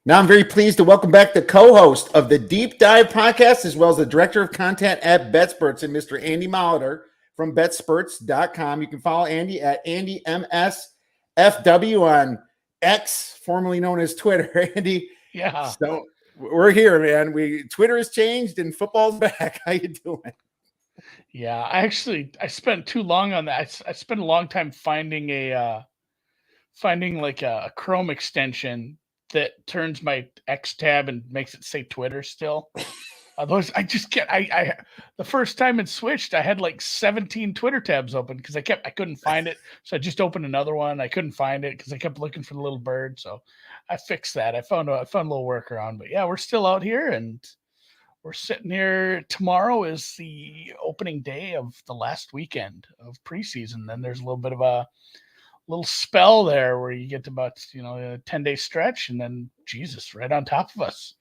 Now I'm very pleased to welcome back the co-host of the Deep Dive podcast, as well as the director of content at Betsperts, and Mr. Andy Molitor from Betsperts.com. You can follow Andy at AndyMSFW on X, formerly known as Twitter. Andy, yeah. So we're here, man. Twitter has changed and football's back. How you doing? Yeah, I spent too long on that. I spent a long time finding a Chrome extension that turns my X tab and makes it say Twitter still. Otherwise, I just can't. The first time it switched, I had like 17 Twitter tabs open because I couldn't find it. So I just opened another one. I couldn't find it because I kept looking for the little bird. So I fixed that. I found a little workaround. But yeah, we're still out here and we're sitting here. Tomorrow is the opening day of the last weekend of preseason. Then there's a little bit of a little spell there where you get to about a 10-day stretch, and then Jesus right on top of us.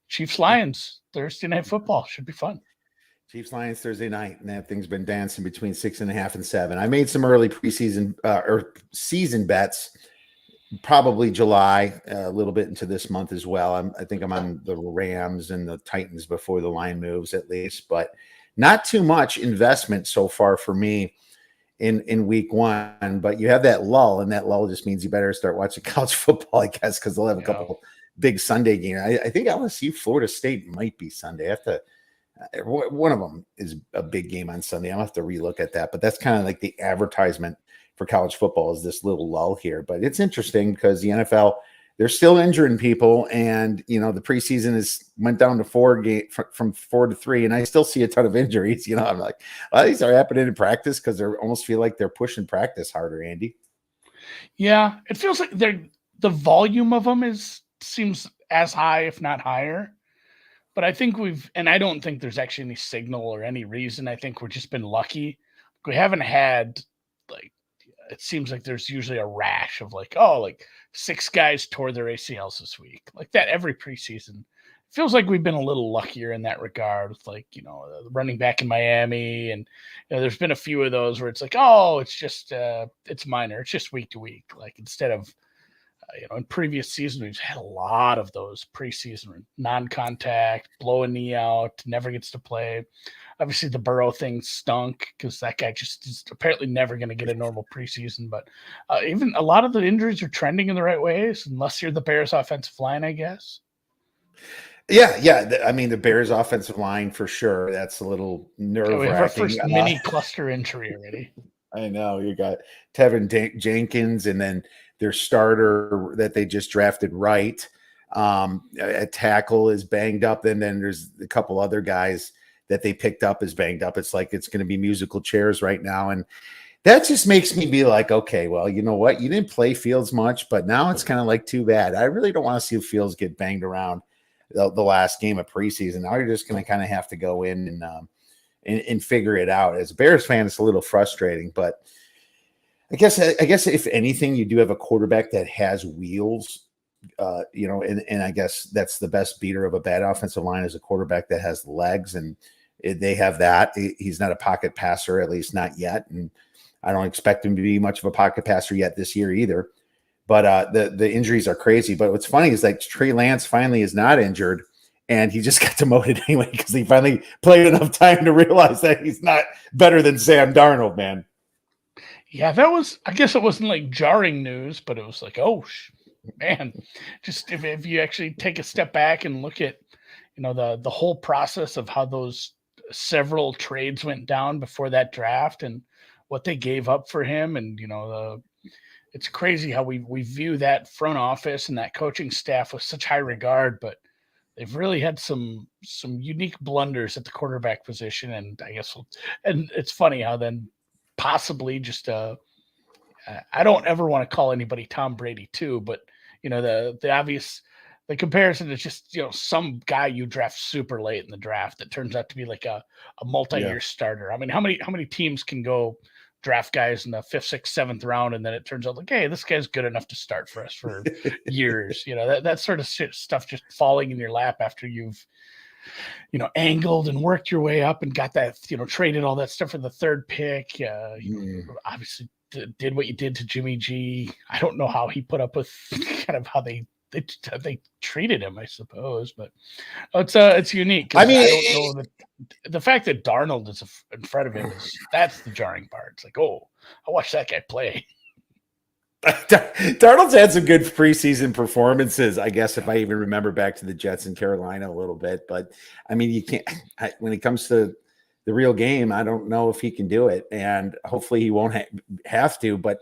Chiefs Lions Thursday night football should be fun. Chiefs Lions Thursday night, and that thing's been dancing between 6.5 and 7. I made some early preseason or season bets, probably July, a little bit into this month as well. I think I'm on the Rams and the Titans before the line moves at least, but not too much investment so far for me in week one. But you have that lull, and that lull just means you better start watching college football, I guess, because they'll have a couple big Sunday games. I think LSU Florida State might be Sunday. I have to. One of them is a big game on Sunday. I'll have to relook at that, but that's kind of like the advertisement for college football is this little lull here. But it's interesting because the NFL, they're still injuring people, and the preseason went down to 4 from 4 to 3, and I still see a ton of injuries. I'm like, well, these are happening in practice because they almost feel like they're pushing practice harder. Andy, yeah, it feels like the volume of them seems as high, if not higher. But I think I don't think there's actually any signal or any reason. I think we've just been lucky. We haven't had it seems like there's usually a rash of 6 guys tore their ACLs this week, like that every preseason. It feels like we've been a little luckier in that regard with the running back in Miami, and there's been a few of those where it's like, oh, it's just it's minor, it's just week to week. Like instead of in previous seasons, we've had a lot of those preseason non-contact, blow a knee out, never gets to play. Obviously, the Burrow thing stunk because that guy just is apparently never going to get a normal preseason. But even a lot of the injuries are trending in the right ways, unless you're the Bears offensive line, I guess. Yeah. I mean, the Bears offensive line for sure. That's a little nerve-wracking. We have our first mini cluster injury already. I know. You got Tevin Jenkins, and then their starter that they just drafted right at tackle is banged up. And then there's a couple other guys that they picked up is banged up. It's like it's going to be musical chairs right now. And that just makes me be like, okay, well, you know what? You didn't play Fields much, but now it's kind of like too bad. I really don't want to see Fields get banged around the last game of preseason. Now you're just going to kind of have to go in and figure it out. As a Bears fan, it's a little frustrating, but I guess if anything, you do have a quarterback that has wheels, and I guess that's the best beater of a bad offensive line is a quarterback that has legs, and they have that. He's not a pocket passer, at least not yet, and I don't expect him to be much of a pocket passer yet this year either. But the injuries are crazy. But what's funny is Trey Lance finally is not injured, and he just got demoted anyway because he finally played enough time to realize that he's not better than Sam Darnold, man. Yeah, I guess it wasn't like jarring news, but it was like, oh, man, just if you actually take a step back and look at, the whole process of how those several trades went down before that draft and what they gave up for him. And, it's crazy how we view that front office and that coaching staff with such high regard, but they've really had some unique blunders at the quarterback position. And I guess, and it's funny how then possibly just I don't ever want to call anybody Tom Brady too, but the obvious comparison is just some guy you draft super late in the draft that turns out to be like a multi-year starter. I mean, how many teams can go draft guys in the 5th, 6th, 7th round, and then it turns out like, hey, this guy's good enough to start for us for years. That sort of stuff just falling in your lap after you've angled and worked your way up and got that, traded all that stuff for the 3rd pick. Obviously did what you did to Jimmy G. I don't know how he put up with kind of how they they treated him, I suppose, but it's unique I because mean, I don't know that the fact that Darnold is in front of him that's the jarring part. It's like, oh, I watched that guy play. Darnold's had some good preseason performances, I guess, if I even remember back to the Jets in Carolina a little bit. But I mean, you can't, when it comes to the real game, I don't know if he can do it. And hopefully he won't have to. But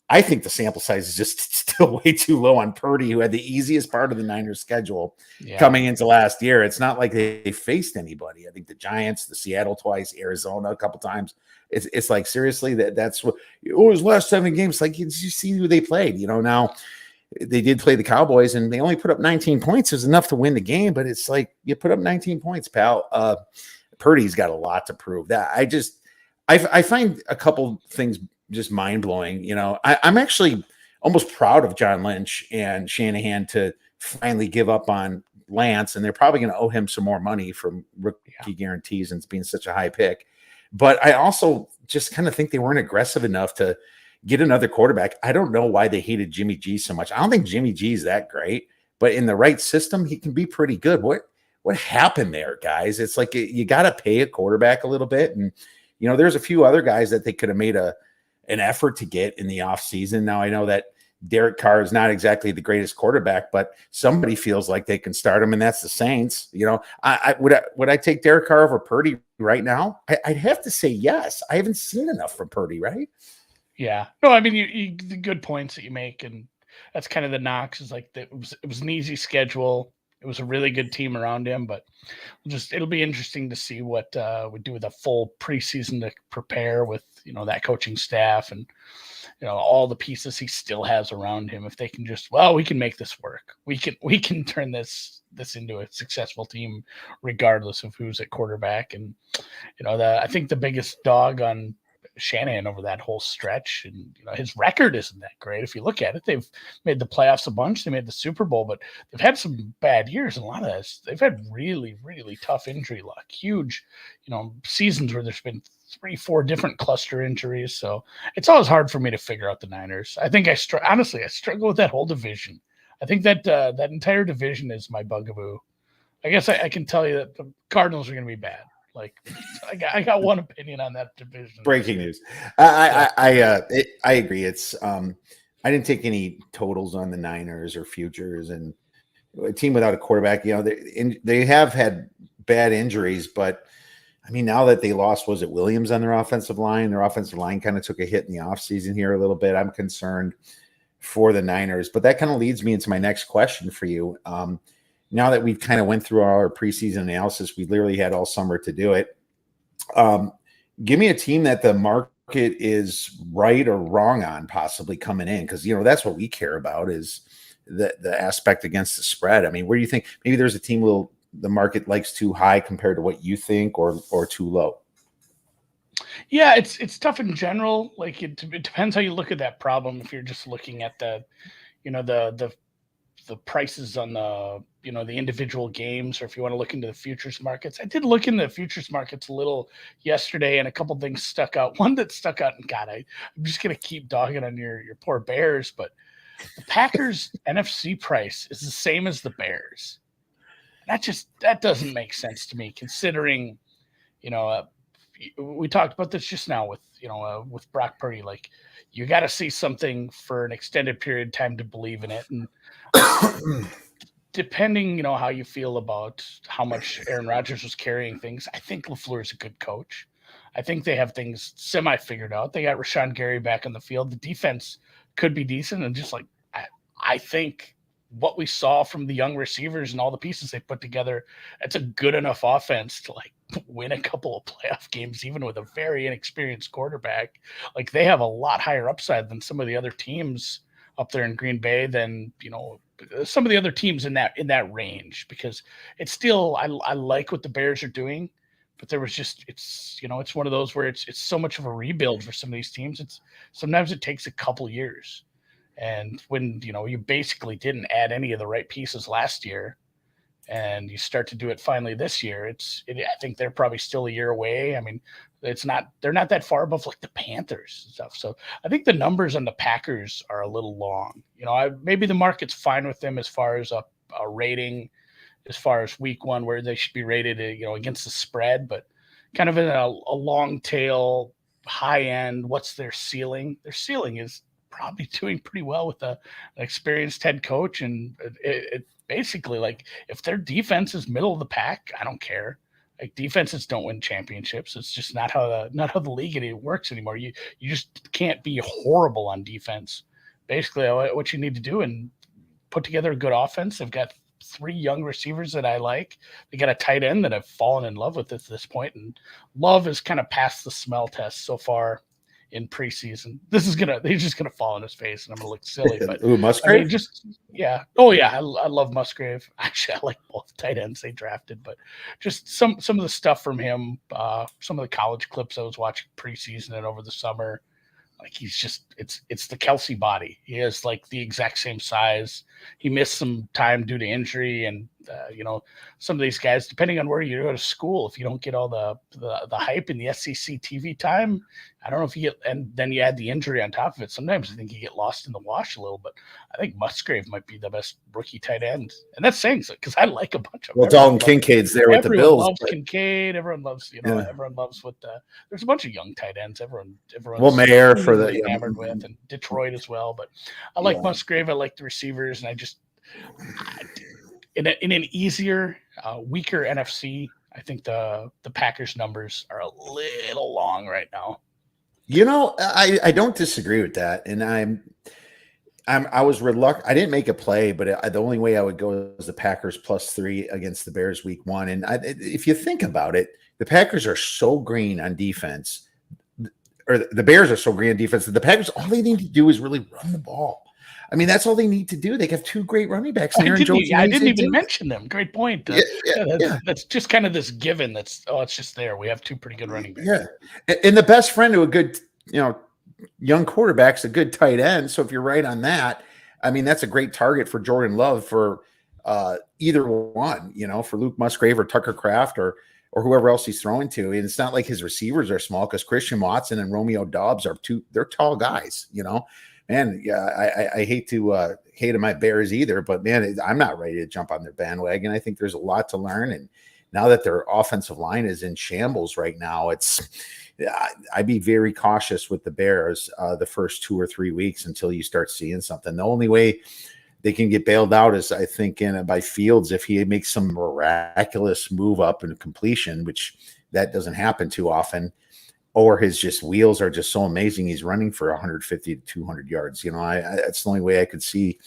I think the sample size is just still way too low on Purdy, who had the easiest part of the Niners schedule coming into last year. It's not like they faced anybody. I think the Giants, the Seattle twice, Arizona a couple times. It's like, seriously, that's what his last 7 games. Like, you see who they played. Now they did play the Cowboys and they only put up 19 points. It was enough to win the game, but it's like, you put up 19 points, pal. Purdy's got a lot to prove. That I find a couple things just mind blowing. I'm actually almost proud of John Lynch and Shanahan to finally give up on Lance, and they're probably going to owe him some more money from rookie guarantees and it's being such a high pick. But I also just kind of think they weren't aggressive enough to get another quarterback. I don't know why they hated Jimmy G so much. I don't think Jimmy G is that great, but in the right system, he can be pretty good. What happened there, guys? It's like you got to pay a quarterback a little bit. And, there's a few other guys that they could have made an effort to get in the offseason. Now, I know that Derek Carr is not exactly the greatest quarterback, but somebody feels like they can start him, and that's the Saints. Would I take Derek Carr over Purdy right now? I'd have to say yes. I haven't seen enough from Purdy, right? Yeah. No, I mean, the good points that you make, and that's kind of the knocks, is like it was an easy schedule. It was a really good team around him, but it'll be interesting to see what we do with a full preseason to prepare with, that coaching staff and, all the pieces he still has around him. If they can we can make this work. We can turn this into a successful team, regardless of who's at quarterback. And, I think the biggest dog on Shanahan over that whole stretch, and his record isn't that great. If you look at it, they've made the playoffs a bunch, they made the Super Bowl, but they've had some bad years. And a lot of this, they've had really, really tough injury luck, huge, seasons where there's been 3-4 different cluster injuries. So it's always hard for me to figure out the Niners. I think honestly, I struggle with that whole division. I think that that entire division is my bugaboo. I guess I can tell you that the Cardinals are going to be bad. Like, I got one opinion on that division. Breaking news. I agree. It's I didn't take any totals on the Niners or futures, and a team without a quarterback. They have had bad injuries, but I mean, now that they lost, was it Williams on their offensive line? Their offensive line kind of took a hit in the offseason here a little bit. I'm concerned for the Niners, but that kind of leads me into my next question for you. Now that we've kind of went through our preseason analysis, we literally had all summer to do it. Give me a team that the market is right or wrong on possibly coming in, because that's what we care about, is the aspect against the spread. I mean, where do you think maybe there's a team the market likes too high compared to what you think, or too low? Yeah, it's tough in general. Like it depends how you look at that problem. If you're just looking at the prices on the the individual games, or if you want to look into the futures markets. I did look into the futures markets a little yesterday, and a couple things stuck out. One that stuck out, and God, I'm just gonna keep dogging on your poor Bears, but the Packers NFC price is the same as the Bears. That doesn't make sense to me, considering we talked about this just now with Brock Purdy. Like, you got to see something for an extended period of time to believe in it. And depending, how you feel about how much Aaron Rodgers was carrying things, I think LaFleur is a good coach. I think they have things semi figured out. They got Rashawn Gary back on the field. The defense could be decent. And just like, I think what we saw from the young receivers and all the pieces they put together, it's a good enough offense to like win a couple of playoff games, even with a very inexperienced quarterback. Like, they have a lot higher upside than some of the other teams up there in Green Bay, than, some of the other teams in that range, because it's still, I like what the Bears are doing, but there was just, it's one of those where it's so much of a rebuild for some of these teams. Sometimes it takes a couple years. And when, you basically didn't add any of the right pieces last year, and you start to do it finally this year, I think they're probably still a year away. I mean, they're not that far above like the Panthers and stuff. So I think the numbers on the Packers are a little long. Maybe the market's fine with them as far as a rating, as far as week one, where they should be rated, against the spread, but kind of in a long tail, high end. What's their ceiling? Their ceiling is probably doing pretty well with an experienced head coach. And it basically, like, if their defense is middle of the pack, I don't care. Like, defenses don't win championships. It's just not how the league works anymore. You just can't be horrible on defense. Basically, what you need to do and put together a good offense. They've got 3 young receivers that I like. They got a tight end that I've fallen in love with at this point, and Love has kind of passed the smell test so far in preseason. He's just gonna fall on his face, and I'm gonna look silly. But Musgrave? I mean, yeah. Oh yeah, I love Musgrave. Actually, I like both tight ends they drafted, but just some of the stuff from him, some of the college clips I was watching preseason and over the summer. Like, he's just, it's the Kelsey body. He has like the exact same size. He missed some time due to injury, and some of these guys, depending on where you go to school, if you don't get all the hype in the SEC TV time, I don't know if you get, and then you add the injury on top of it. Sometimes I think you get lost in the wash a little. But I think Musgrave might be the best rookie tight end, and that's saying so because I like a bunch of them. Well, Dalton Kincaid's there with the Bills. Everyone loves Kincaid. Everyone loves, everyone loves what there's a bunch of young tight ends. Everyone's Mayer for the enamored with, and Detroit as well. But I like Musgrave. I like the receivers, and I just in an easier, weaker NFC, I think the Packers numbers are a little long right now. I don't disagree with that, and I was reluctant. I didn't make a play, but the only way I would go is the Packers +3 against the Bears week 1. And if you think about it, the Packers are so green on defense, or the Bears are so green on defense that the Packers, all they need to do is really run the ball. I mean, that's all they need to do. They have 2 great running backs. I didn't even mention them. Great point. That's just kind of this given. It's just there. We have 2 pretty good running backs. Yeah, and the best friend to a good, young quarterback's a good tight end. So if you're right on that, I mean, that's a great target for Jordan Love for either one. For Luke Musgrave or Tucker Kraft or whoever else he's throwing to. And it's not like his receivers are small, because Christian Watson and Romeo Doubs they're tall guys. Man, yeah, I hate to hate on my Bears either, but man, I'm not ready to jump on their bandwagon. I think there's a lot to learn, and now that their offensive line is in shambles right now, I'd be very cautious with the Bears the first 2 or 3 weeks until you start seeing something. The only way they can get bailed out is, I think, by Fields if he makes some miraculous move up in completion, which that doesn't happen too often. Or his wheels are just so amazing. He's running for 150 to 200 yards. That's the only way I could see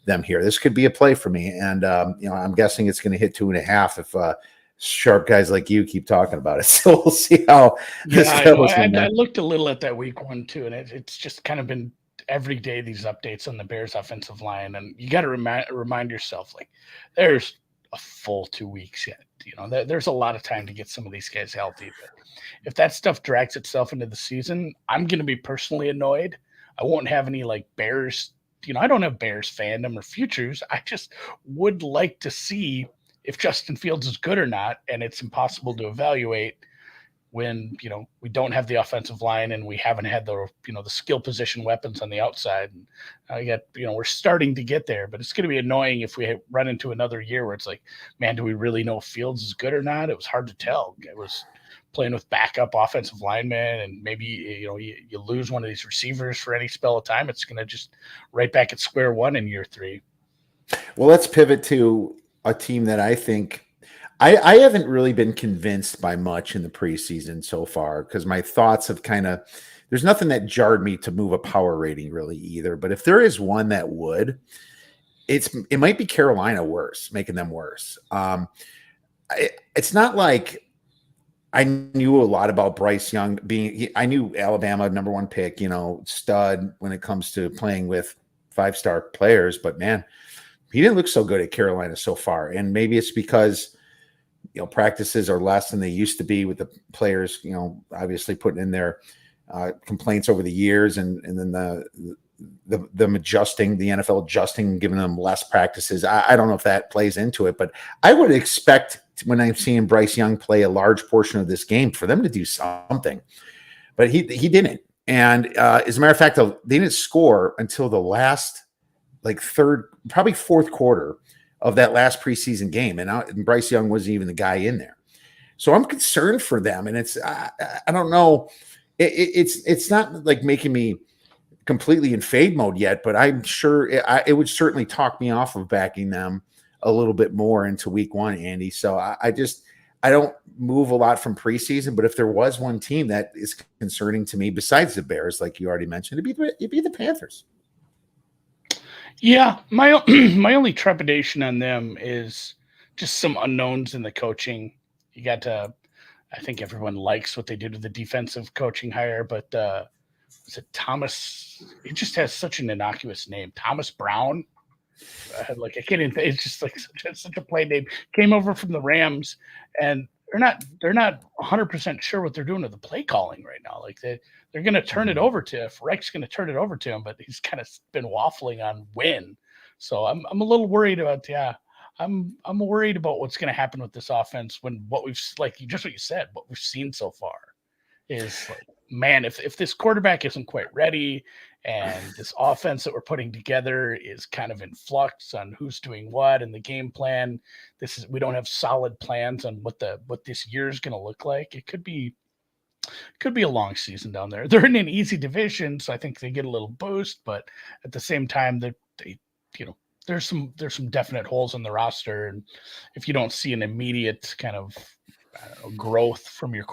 them here. This could be a play for me. And, I'm guessing it's going to hit 2.5 if sharp guys like you keep talking about it. So we'll see how this goes. I looked a little at that week 1 too, and it's just kind of been every day these updates on the Bears offensive line. And you got to remind yourself, like, there's a full 2 weeks yet. There's a lot of time to get some of these guys healthy. But if that stuff drags itself into the season, I'm going to be personally annoyed. I won't have any like Bears, I don't have Bears fandom or futures. I just would like to see if Justin Fields is good or not. And it's impossible to evaluate when, we don't have the offensive line and we haven't had the skill position weapons on the outside. And we're starting to get there, but it's going to be annoying if we run into another year where it's like, man, do we really know if Fields is good or not? It was hard to tell. It was playing with backup offensive linemen, and maybe, you lose one of these receivers for any spell of time. It's going to just right back at square one in year 3. Well, let's pivot to a team that I think I haven't really been convinced by much in the preseason so far, because my thoughts have there's nothing that jarred me to move a power rating really either. But if there is one that would, it might be Carolina making them worse. It's not like I knew a lot about Bryce Young I knew Alabama #1 pick, stud when it comes to playing with 5-star players, but man, he didn't look so good at Carolina so far. And maybe it's because, practices are less than they used to be with the players, obviously putting in their complaints over the years, and then them adjusting, the NFL adjusting, giving them less practices. I don't know if that plays into it, but I would expect when I'm seeing Bryce Young play a large portion of this game for them to do something, but he didn't. And as a matter of fact, they didn't score until the last third, probably fourth quarter of that last preseason game, and Bryce Young wasn't even the guy in there. So I'm concerned for them, and it's I don't know. It's not like making me completely in fade mode yet, but I'm sure it would certainly talk me off of backing them a little bit more into week one, Andy. So I don't move a lot from preseason, but if there was one team that is concerning to me besides the Bears, like you already mentioned, it'd be the Panthers. Yeah, my only trepidation on them is just some unknowns in the coaching. You got to, I think everyone likes what they did with the defensive coaching hire, but is it Thomas? It just has such an innocuous name, Thomas Brown. I can't even. It's just like such a play name. Came over from the Rams, and they're not 100% sure what they're doing with the play calling right now. Like they're going to turn it over to if Recht's going to turn it over to him, but he's kind of been waffling on when. So I'm a little worried about I'm worried about what's going to happen with this offense when what we've what you said, what we've seen so far is like, man, if this quarterback isn't quite ready and this offense that we're putting together is kind of in flux on who's doing what and the game plan, we don't have solid plans on what this year is going to look like. It could be a long season down there. They're in an easy division, so I think they get a little boost, but at the same time, there's some definite holes in the roster, and if you don't see an immediate kind of growth from your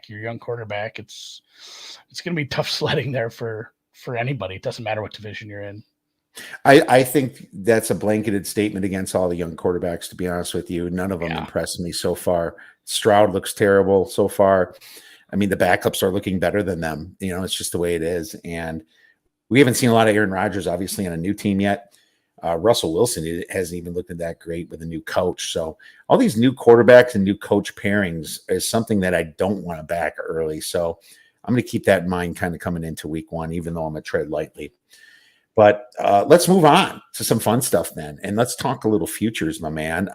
young quarterback, it's going to be tough sledding there for anybody. It doesn't matter what division you're in. I think that's a blanketed statement against all the young quarterbacks, to be honest with you. None of them impressed me so far. Stroud looks terrible so far. I mean, the backups are looking better than them. It's just the way it is. And we haven't seen a lot of Aaron Rodgers, obviously, on a new team yet. Russell Wilson hasn't even looked that great with a new coach. So all these new quarterbacks and new coach pairings is something that I don't want to back early. So I'm going to keep that in mind kind of coming into week one, even though I'm going to tread lightly. But let's move on to some fun stuff then. And let's talk a little futures, my man.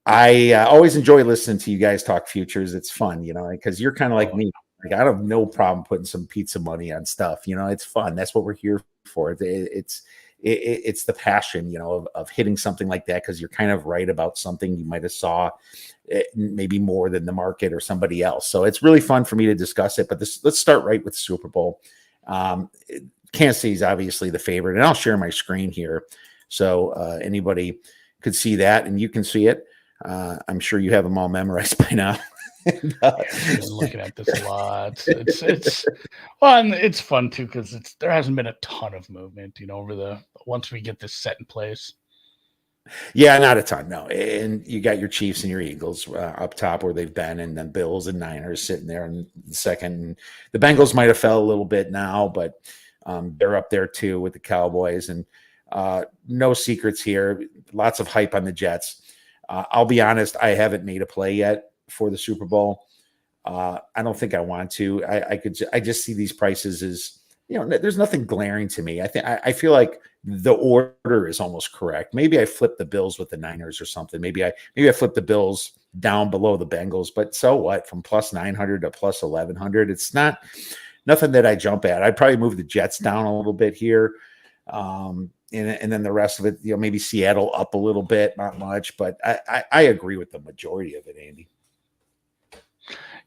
I always enjoy listening to you guys talk futures. It's fun, because you're kind of like me. Like, I have no problem putting some pizza money on stuff. It's fun. That's what we're here for. It's the passion, of hitting something like that because you're kind of right about something you might have saw maybe more than the market or somebody else. So it's really fun for me to discuss it. But let's start right with the Super Bowl. Kansas City is obviously the favorite, and I'll share my screen here so anybody could see that, and you can see it. I'm sure you have them all memorized by now. I've been looking at this a lot. It's well, and it's fun too because there hasn't been a ton of movement, once we get this set in place. Yeah, not a ton, no. And you got your Chiefs and your Eagles up top where they've been, and then Bills and Niners sitting there in the second. The Bengals might have fell a little bit now, but they're up there too with the Cowboys. And no secrets here. Lots of hype on the Jets. I'll be honest, I haven't made a play yet for the Super Bowl. I don't think I want to. I just see these prices as, there's nothing glaring to me. I feel like the order is almost correct. Maybe I flip the Bills with the Niners or something. Maybe I flip the Bills down below the Bengals, but so what? From plus 900 to plus 1100, it's nothing that I jump at. I'd probably move the Jets down a little bit here. And then the rest of it, maybe Seattle up a little bit, not much, but I agree with the majority of it, Andy.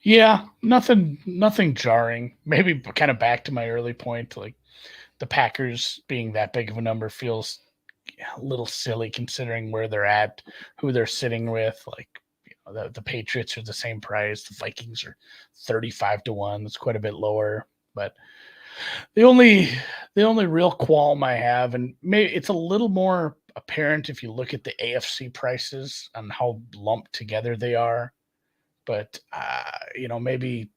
Yeah, nothing jarring. Maybe kind of back to my early point, like the Packers being that big of a number feels a little silly considering where they're at, who they're sitting with. Like, the Patriots are the same price. The Vikings are 35-1. That's quite a bit lower. But the only real qualm I have, and maybe it's a little more apparent if you look at the AFC prices and how lumped together they are. But maybe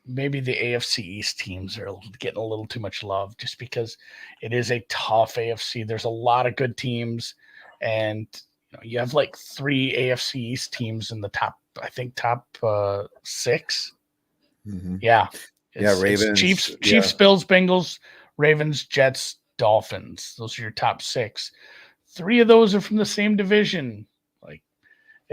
the AFC East teams are getting a little too much love just because it is a tough AFC. There's a lot of good teams, and you have like 3 AFC East teams in the top 6. Mm-hmm. Yeah. Ravens, it's Chiefs, Bills, Bengals, Ravens, Jets, Dolphins. Those are your top 6. 3 of those are from the same division. Like,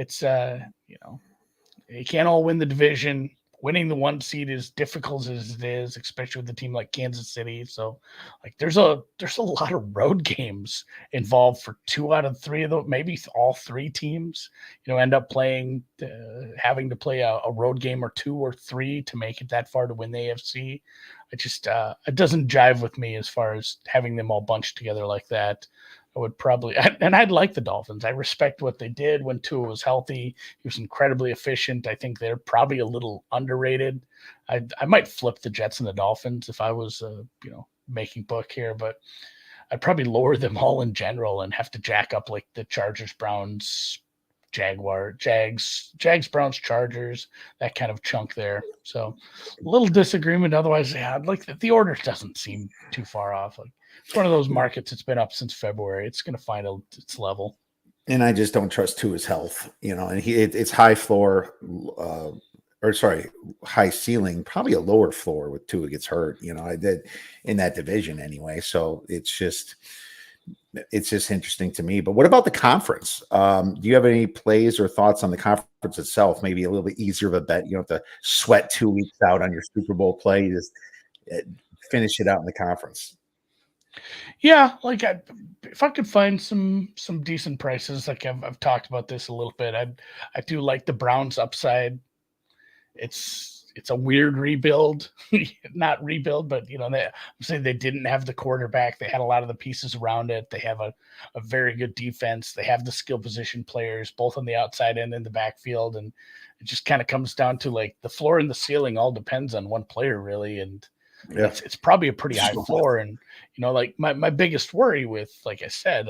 It's you can't all win the division. Winning the 1 seed is difficult as it is, especially with a team like Kansas City. So, like, there's a lot of road games involved for 2 out of 3 of those, maybe all 3 teams. End up playing, having to play a road game or 2 or 3 to make it that far to win the AFC. It just it doesn't jive with me as far as having them all bunched together like that. I would probably, and I'd like the Dolphins. I respect what they did when Tua was healthy. He was incredibly efficient. I think they're probably a little underrated. I might flip the Jets and the Dolphins if I was, making book here, but I'd probably lower them all in general and have to jack up like the Chargers, Browns, Jags, Browns, Chargers, that kind of chunk there. So a little disagreement. Otherwise, yeah, I'd like the order doesn't seem too far off. Like, it's one of those markets that's been up since February. It's going to find its level. And I just don't trust Tua's health, and it's high floor, high ceiling, probably a lower floor with Tua gets hurt, I did in that division anyway. So it's just interesting to me. But what about the conference? Do you have any plays or thoughts on the conference itself? Maybe a little bit easier of a bet. You don't have to sweat 2 weeks out on your Super Bowl play. You just finish it out in the conference. Yeah, like if I could find some decent prices, like I've talked about this a little bit. I do like the Browns upside. It's a weird rebuild, not rebuild, but I'm saying they didn't have the quarterback. They had a lot of the pieces around it. They have a very good defense. They have the skill position players, both on the outside and in the backfield. And it just kind of comes down to like the floor and the ceiling all depends on one player really. And yeah, it's probably a pretty high floor. And, like my biggest worry with, like I said,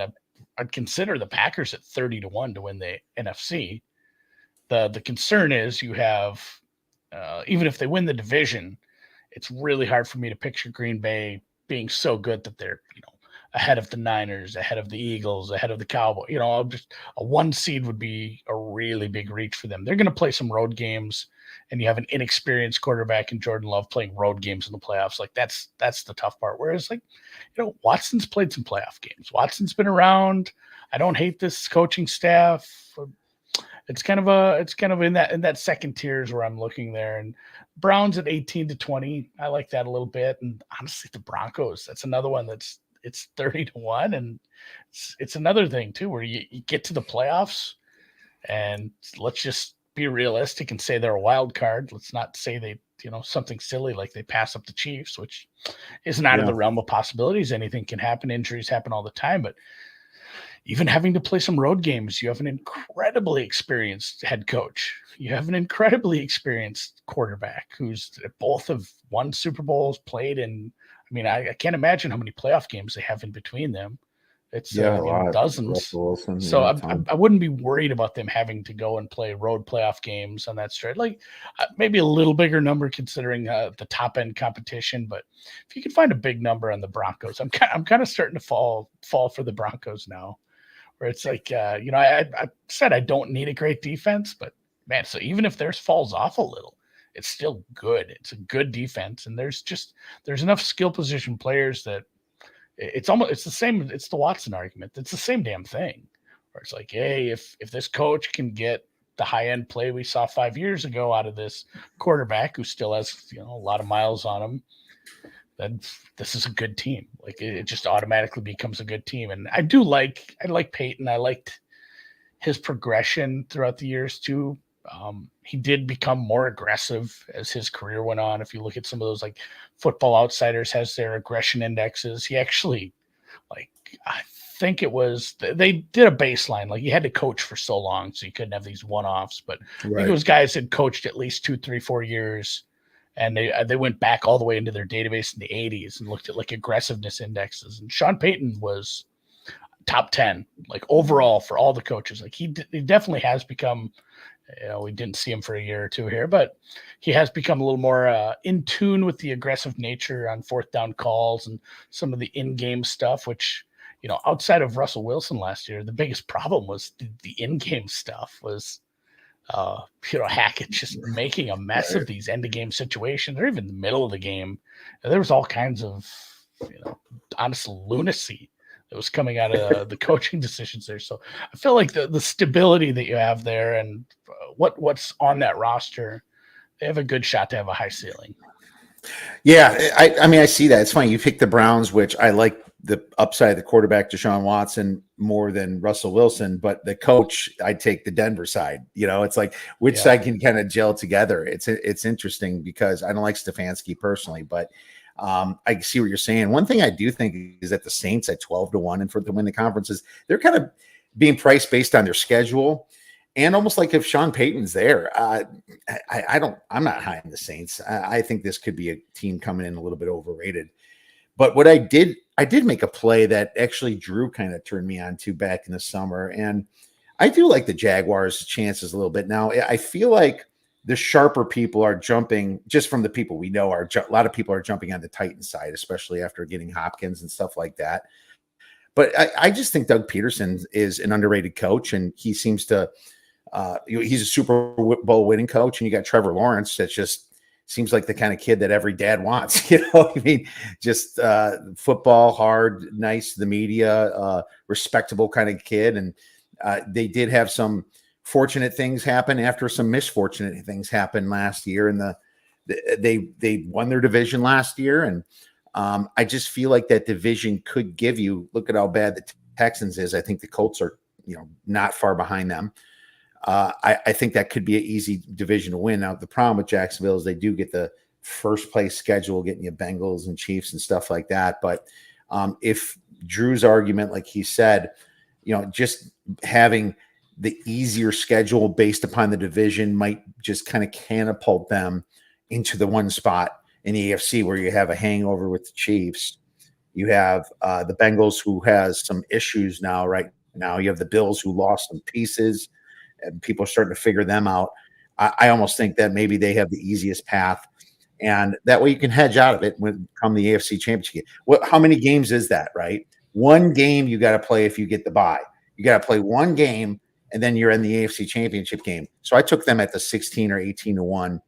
I'd consider the Packers at 30-1 to win the NFC. The concern is you have, even if they win the division, it's really hard for me to picture Green Bay being so good that they're, ahead of the Niners, ahead of the Eagles, ahead of the Cowboys. Just a 1 seed would be a really big reach for them. They're going to play some road games, and you have an inexperienced quarterback in Jordan Love playing road games in the playoffs. Like that's the tough part. Whereas Watson's played some playoff games. Watson's been around. I don't hate this coaching staff. It's kind of in that second tiers where I'm looking there. And Browns at 18-20. I like that a little bit. And honestly, the Broncos, that's another one it's 30-1. And it's another thing too, where you get to the playoffs and let's just be realistic and say they're a wild card. Let's not say they, something silly like they pass up the Chiefs, which isn't out of the realm of possibilities. Anything can happen. Injuries happen all the time, but even having to play some road games, you have an incredibly experienced head coach. You have an incredibly experienced quarterback who's both have won Super Bowls, played in. I can't imagine how many playoff games they have in between them. It's dozens. Wilson, so I wouldn't be worried about them having to go and play road playoff games on that stretch. Like maybe a little bigger number considering the top end competition. But if you can find a big number on the Broncos, I'm kind of starting to fall for the Broncos now. Where it's like, I said I don't need a great defense, but man, so even if theirs falls off a little, it's still good. It's a good defense, and there's enough skill position players that it's the same. It's the Watson argument. It's the same damn thing. Where it's like, hey, if this coach can get the high end play we saw 5 years ago out of this quarterback who still has a lot of miles on him, then this is a good team. Like it just automatically becomes a good team. And I like Peyton. I liked his progression throughout the years too. He did become more aggressive as his career went on. If you look at some of those, like Football Outsiders has their aggression indexes. He actually, I think it was, they did a baseline. Like he had to coach for so long, so you couldn't have these one-offs. But I think it was guys that coached at least 2, 3, 4 years. And they went back all the way into their database in the 80s and looked at like aggressiveness indexes. And Sean Payton was top 10, like overall for all the coaches. Like he definitely has become, we didn't see him for a year or two here, but he has become a little more in tune with the aggressive nature on 4th down calls and some of the in-game stuff, which, outside of Russell Wilson last year, the biggest problem was the in-game stuff was, Hackett just making a mess of these end of game situations or even the middle of the game. There was all kinds of, honest lunacy that was coming out of the coaching decisions there. So I feel like the stability that you have there and what's on that roster, they have a good shot to have a high ceiling. Yeah, I mean, I see that. It's funny. You picked the Browns, which I like the upside of the quarterback, Deshaun Watson, more than Russell Wilson. But the coach, I'd take the Denver side. It's like which side can kind of gel together. It's interesting because I don't like Stefanski personally, but I see what you're saying. One thing I do think is that the Saints at 12-1 and for to win the conferences, they're kind of being priced based on their schedule. And almost like if Sean Payton's there, I'm not high on the Saints. I think this could be a team coming in a little bit overrated. But what I did make a play that actually Drew kind of turned me on to back in the summer. And I do like the Jaguars' chances a little bit. Now, I feel like the sharper people are jumping, just from the people we know, a lot of people are jumping on the Titans side, especially after getting Hopkins and stuff like that. But I just think Doug Peterson is an underrated coach, and he seems to he's a Super Bowl winning coach, and you got Trevor Lawrence that just seems like the kind of kid that every dad wants. I mean, just football, hard, nice to the media, respectable kind of kid. And they did have some fortunate things happen after some misfortunate things happened last year. And they won their division last year. And I just feel like that division could give you, look at how bad the Texans is. I think the Colts are, not far behind them. I think that could be an easy division to win. Now, the problem with Jacksonville is they do get the first place schedule, getting you Bengals and Chiefs and stuff like that. But if Drew's argument, like he said, just having the easier schedule based upon the division might just kind of catapult them into the one spot in the AFC where you have a hangover with the Chiefs. You have the Bengals, who has some issues now, right now. You have the Bills, who lost some pieces, and people are starting to figure them out. I almost think that maybe they have the easiest path, and that way you can hedge out of it when come the AFC Championship. How many games is that, right? One game you got to play if you get the bye. You got to play one game, and then you're in the AFC Championship game. So I took them at the 16 or 18-1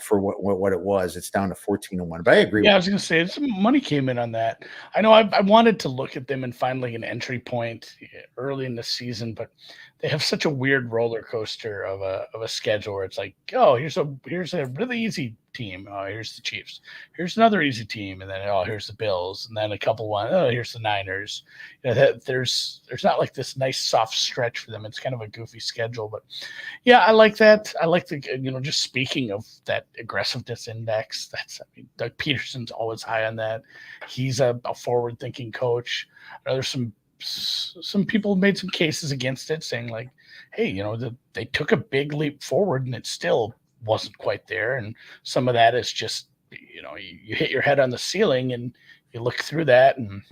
for what it was. It's down to 14-1. But I agree. Yeah, I was going to say some money came in on that. I know I wanted to look at them and find like an entry point early in the season, but they have such a weird roller coaster of a schedule where it's like, oh, here's a really easy team. Oh, here's the Chiefs. Here's another easy team, and then here's the Bills, and then a couple one. Oh, here's the Niners. There's not like this nice soft stretch for them. It's kind of a goofy schedule, but yeah, I like that. I like the just speaking of that aggressiveness index. Doug Peterson's always high on that. He's a forward thinking coach. There's some people made some cases against it, saying like, hey, they took a big leap forward and it still wasn't quite there. And some of that is just, you hit your head on the ceiling and you look through that and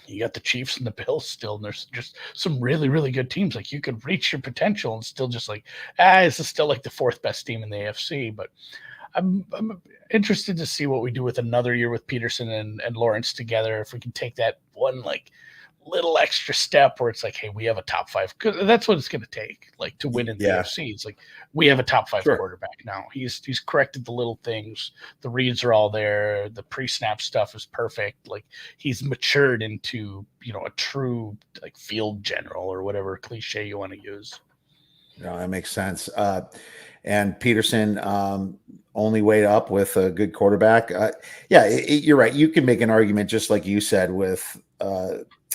you got the Chiefs and the Bills still, and there's just some really, really good teams. Like you could reach your potential and still just like, this is still like the fourth best team in the AFC. But I'm interested to see what we do with another year with Peterson and Lawrence together. If we can take that one like little extra step where it's like, hey, we have a top five, because that's what it's going to take, like to win in the AFC. It's like we have a top five quarterback now. He's corrected the little things. The reads are all there. The pre-snap stuff is perfect. Like he's matured into a true like field general or whatever cliche you want to use. No, that makes sense. And Peterson only way up with a good quarterback. You're right. You can make an argument, just like you said, with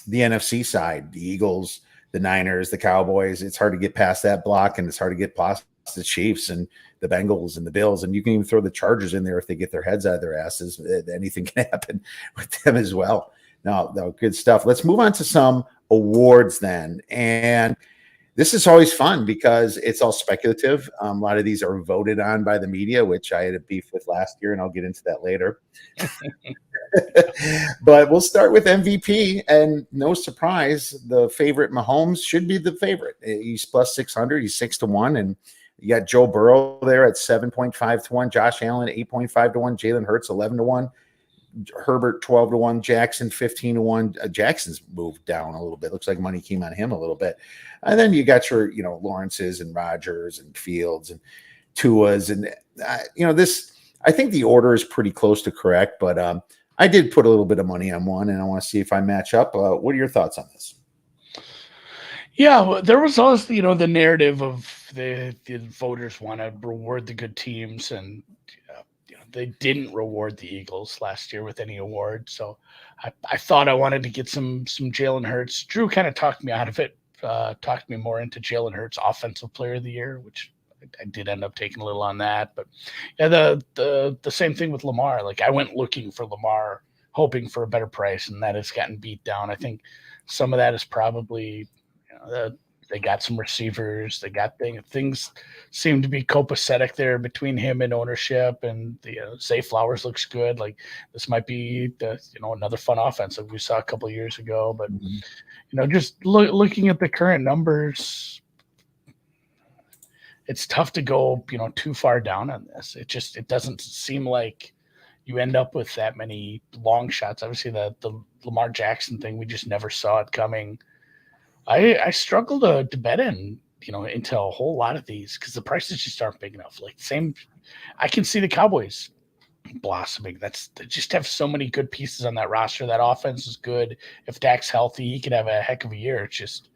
the NFC side, the Eagles, the Niners, the Cowboys. It's hard to get past that block, and it's hard to get past the Chiefs and the Bengals and the Bills. And you can even throw the Chargers in there if they get their heads out of their asses. Anything can happen with them as well. No, good stuff. Let's move on to some awards then. And this is always fun because it's all speculative. A lot of these are voted on by the media, which I had a beef with last year, and I'll get into that later. But we'll start with MVP, and no surprise, the favorite Mahomes should be the favorite. He's plus 600. He's 6-1, and you got Joe Burrow there at 7.5-1, Josh Allen 8.5-1, Jalen Hurts 11-1. Herbert 12-1, Jackson 15-1. Jackson's moved down a little bit. Looks like money came on him a little bit. And then you got your, Lawrences and Rodgers and Fields and Tuas. And, this, I think the order is pretty close to correct, but I did put a little bit of money on one, and I want to see if I match up. What are your thoughts on this? Yeah, well, there was also, the narrative of the voters want to reward the good teams, and they didn't reward the Eagles last year with any award. So I thought I wanted to get some Jalen Hurts. Drew kind of talked me out of it, talked me more into Jalen Hurts Offensive Player of the Year, which I did end up taking a little on that. But yeah, the same thing with Lamar. Like, I went looking for Lamar, hoping for a better price, and that has gotten beat down. I think some of that is probably they got some receivers. They got things seem to be copacetic there between him and ownership. And Zay Flowers looks good. Like, this might be another fun offense like we saw a couple of years ago. But just looking at the current numbers, it's tough to go too far down on this. It doesn't seem like you end up with that many long shots. Obviously, the Lamar Jackson thing, we just never saw it coming. I struggle to bet into a whole lot of these because the prices just aren't big enough. Like, I can see the Cowboys blossoming. They just have so many good pieces on that roster. That offense is good. If Dak's healthy, he could have a heck of a year. It's just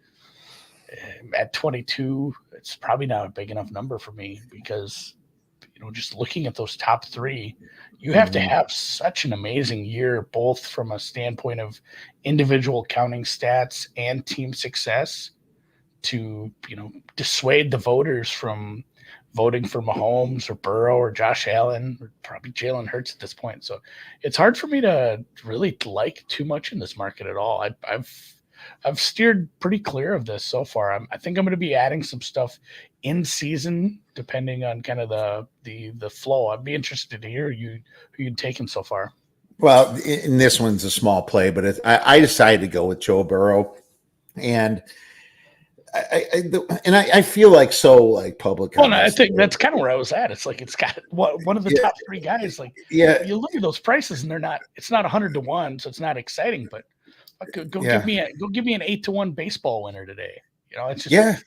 at 22, it's probably not a big enough number for me because just looking at those top three, you have to have such an amazing year, both from a standpoint of individual counting stats and team success, to dissuade the voters from voting for Mahomes or Burrow or Josh Allen or probably Jalen Hurts at this point. So it's hard for me to really like too much in this market at all. I've steered pretty clear of this so far. I think I'm going to be adding some stuff in season, depending on kind of the flow. I'd be interested to hear who you'd taken so far. Well, in this one's a small play, but I decided to go with Joe Burrow, and I feel like public. Well, no, I think that's kind of where I was at. It's like it's got one of the top three guys. Like, you look at those prices, and it's not 100 to 1, so it's not exciting, but go give me an 8-1 baseball winner today. It's just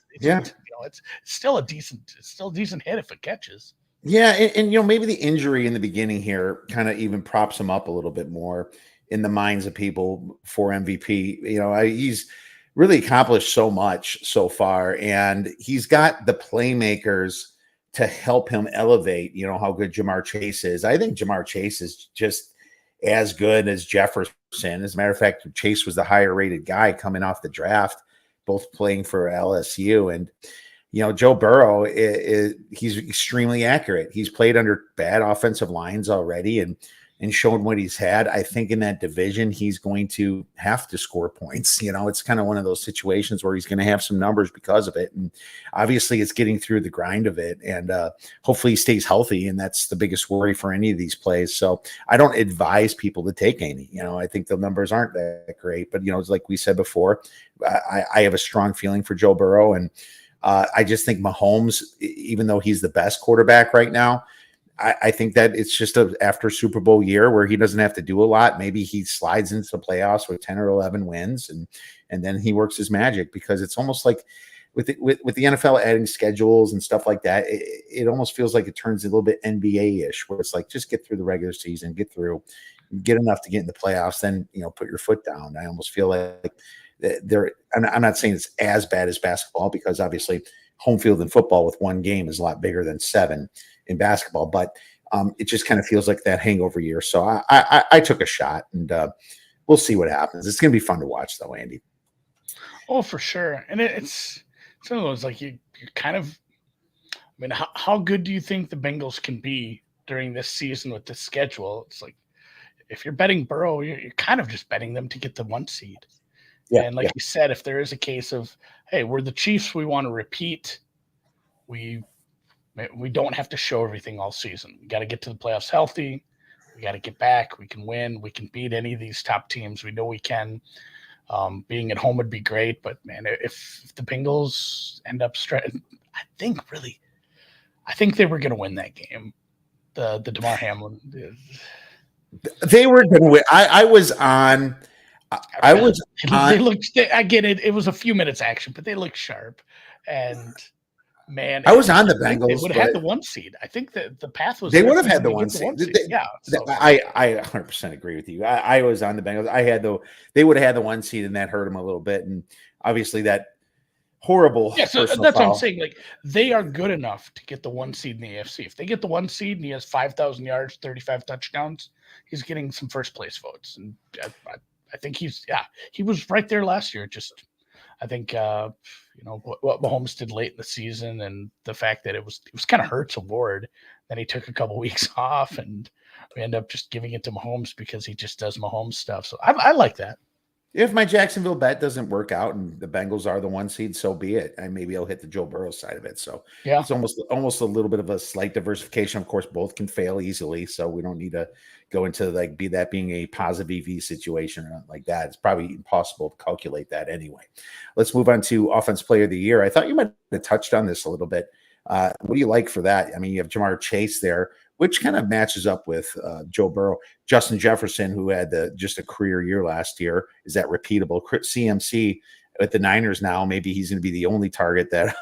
it's still a decent hit if it catches. Yeah, and maybe the injury in the beginning here kind of even props him up a little bit more in the minds of people for MVP. He's really accomplished so much so far, and he's got the playmakers to help him elevate. How good Jamar Chase is. I think Jamar Chase is just as good as Jefferson. As a matter of fact, Chase was the higher rated guy coming off the draft, both playing for LSU. And, Joe Burrow, he's extremely accurate. He's played under bad offensive lines already and shown what he's had. I think in that division, he's going to have to score points. It's kind of one of those situations where he's going to have some numbers because of it. And obviously it's getting through the grind of it. And hopefully he stays healthy. And that's the biggest worry for any of these plays. So I don't advise people to take any. I think the numbers aren't that great. But, it's like we said before, I have a strong feeling for Joe Burrow. And I just think Mahomes, even though he's the best quarterback right now, I think that it's just after Super Bowl year where he doesn't have to do a lot. Maybe he slides into the playoffs with 10 or 11 wins and then he works his magic, because it's almost like with the NFL adding schedules and stuff like that, it almost feels like it turns a little bit NBA-ish, where it's like, just get through the regular season, get enough to get in the playoffs, then, put your foot down. I almost feel like I'm not saying it's as bad as basketball, because obviously home field in football with one game is a lot bigger than 7 in basketball, but it just kind of feels like that hangover year. So I took a shot, and we'll see what happens. It's going to be fun to watch, though, Andy. Oh, for sure. And it's one of those, like, you're kind of, how good do you think the Bengals can be during this season with this schedule? It's like, if you're betting Burrow, you're kind of just betting them to get the 1 seed. Yeah, and like you said, if there is a case of, hey, we're the Chiefs, we want to repeat, we don't have to show everything all season. We got to get to the playoffs healthy. We got to get back. We can win. We can beat any of these top teams. We know we can. Being at home would be great, but man, if the Bengals end up I think they were going to win that game. The DeMar Hamlin. They were going to win. I was on. They looked. I get it. It was a few minutes action, but they looked sharp, and Man, I was on the I think they Bengals, would have had but the 1 seed. I think that the path was they there would for have had them the to one get the seed. 1 seed. Yeah. So I 100% agree with you. I was on the Bengals. They would have had the 1 seed, and that hurt them a little bit. And obviously, that horrible yeah, so personal that's what I'm foul. saying. Like they are good enough to get the 1 seed in the AFC. If they get the 1 seed and he has 5,000 yards, 35 touchdowns, he's getting some first place votes. And I think he was right there last year. Just I think what Mahomes did late in the season and the fact that it was kind of Hurts' award. Then he took a couple weeks off, and we end up just giving it to Mahomes because he just does Mahomes stuff. So I like that. If my Jacksonville bet doesn't work out and the Bengals are the 1 seed, so be it. And maybe I'll hit the Joe Burrow side of it. So Yeah. it's almost a little bit of a slight diversification. Of course, both can fail easily, so we don't need to go into being a positive EV situation or nothing like that. It's probably impossible to calculate that anyway. Let's move on to Offense Player of the Year. I thought you might have touched on this a little bit. What do you like for that? I mean, you have Jamar Chase there, which kind of matches up with Joe Burrow. Justin Jefferson, who had just a career year last year, is that repeatable? CMC at the Niners now, maybe he's going to be the only target that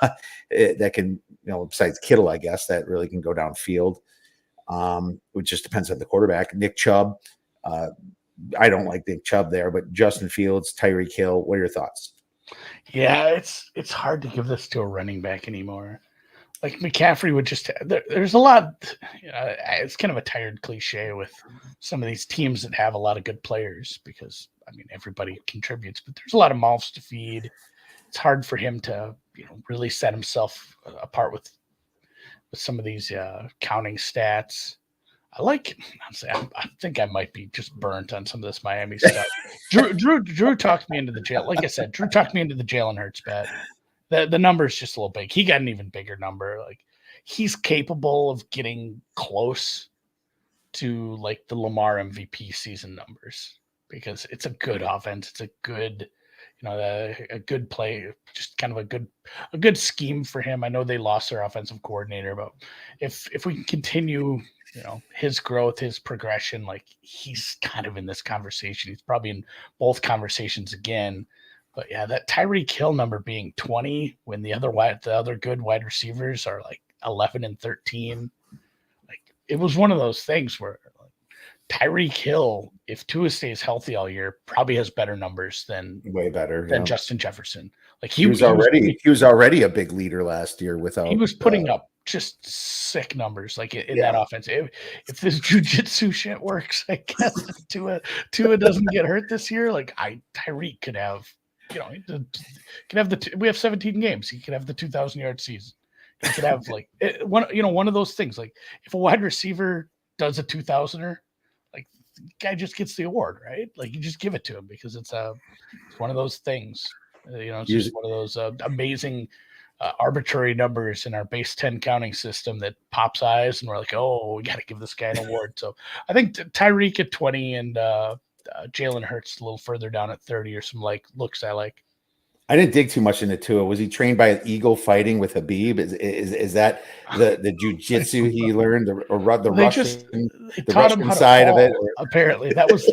that can, besides Kittle, I guess, that really can go downfield. Which just depends on the quarterback. Nick Chubb, I don't like Nick Chubb there, but Justin Fields, Tyreek Hill, what are your thoughts? Yeah, it's hard to give this to a running back anymore. Like McCaffrey would just there's a lot. It's kind of a tired cliche with some of these teams that have a lot of good players because I mean everybody contributes, but there's a lot of mouths to feed. It's hard for him to really set himself apart with some of these counting stats. I think I might be just burnt on some of this Miami stuff. Drew talked me into the jail. Like I said, Drew talked me into the Jalen Hurts bet. The number is just a little big. He got an even bigger number. Like he's capable of getting close to like the Lamar MVP season numbers because it's a good offense. It's a good, a good play, just kind of a good scheme for him. I know they lost their offensive coordinator, but if we can continue, his growth, his progression, like he's kind of in this conversation. He's probably in both conversations again. But yeah, that Tyreek Hill number being 20 when the other good wide receivers are like 11 and 13, like it was one of those things where Tyreek Hill, if Tua stays healthy all year, probably has better numbers than Way better than Justin Jefferson. Like he was already a big leader last year without. He was putting up just sick numbers like in that offense. If this jujitsu shit works, I guess if Tua doesn't get hurt this year, like Tyreek could have. We have 17 games. He could have the 2,000-yard season. He could have like one of those things. Like if a wide receiver does a 2,000er, like the guy just gets the award, right? Like you just give it to him because it's one of those things. It's just one of those amazing arbitrary numbers in our base 10 counting system that pops eyes, and we're like, oh, we got to give this guy an award. So I think Tyreek at 20 and Jalen Hurts a little further down at 30 or some looks I like. I didn't dig too much into Tua. Was he trained by an eagle fighting with Habib? Is that the jujitsu he learned, or the Russian side of it? Or? Apparently, that was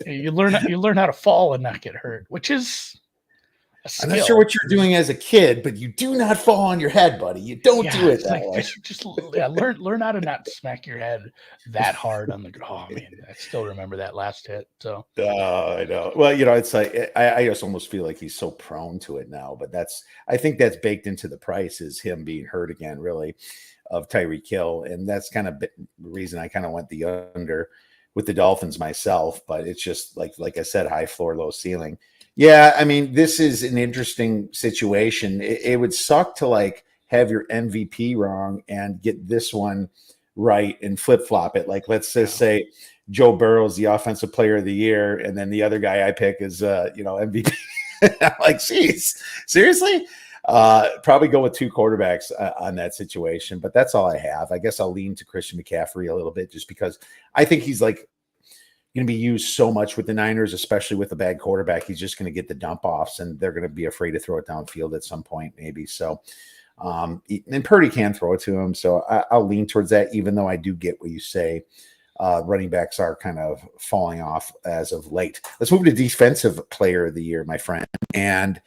you learn how to fall and not get hurt, which is a skill. I'm not sure what you're doing as a kid, but you do not fall on your head, buddy. You don't do it that way. Just learn how to not smack your head that hard on the. Oh man, I still remember that last hit. So I know. Well, it's like I just almost feel like he's so prone to it now. But I think that's baked into the price is him being hurt again, really, of Tyreek Hill, and that's kind of the reason I kind of went the under with the Dolphins myself. But it's just like I said, high floor, low ceiling. Yeah, I mean, this is an interesting situation. It would suck to have your MVP wrong and get this one right and flip-flop it. Like, let's just say Joe Burrow is the offensive player of the year, and then the other guy I pick is, MVP. I'm like, geez, seriously? Probably go with two quarterbacks on that situation, but that's all I have. I guess I'll lean to Christian McCaffrey a little bit just because I think he's going to be used so much with the Niners, especially with a bad quarterback. He's just going to get the dump offs, and they're going to be afraid to throw it downfield at some point, maybe. So, and Purdy can throw it to him. So I'll lean towards that, even though I do get what you say. Running backs are kind of falling off as of late. Let's move to defensive player of the year, my friend. And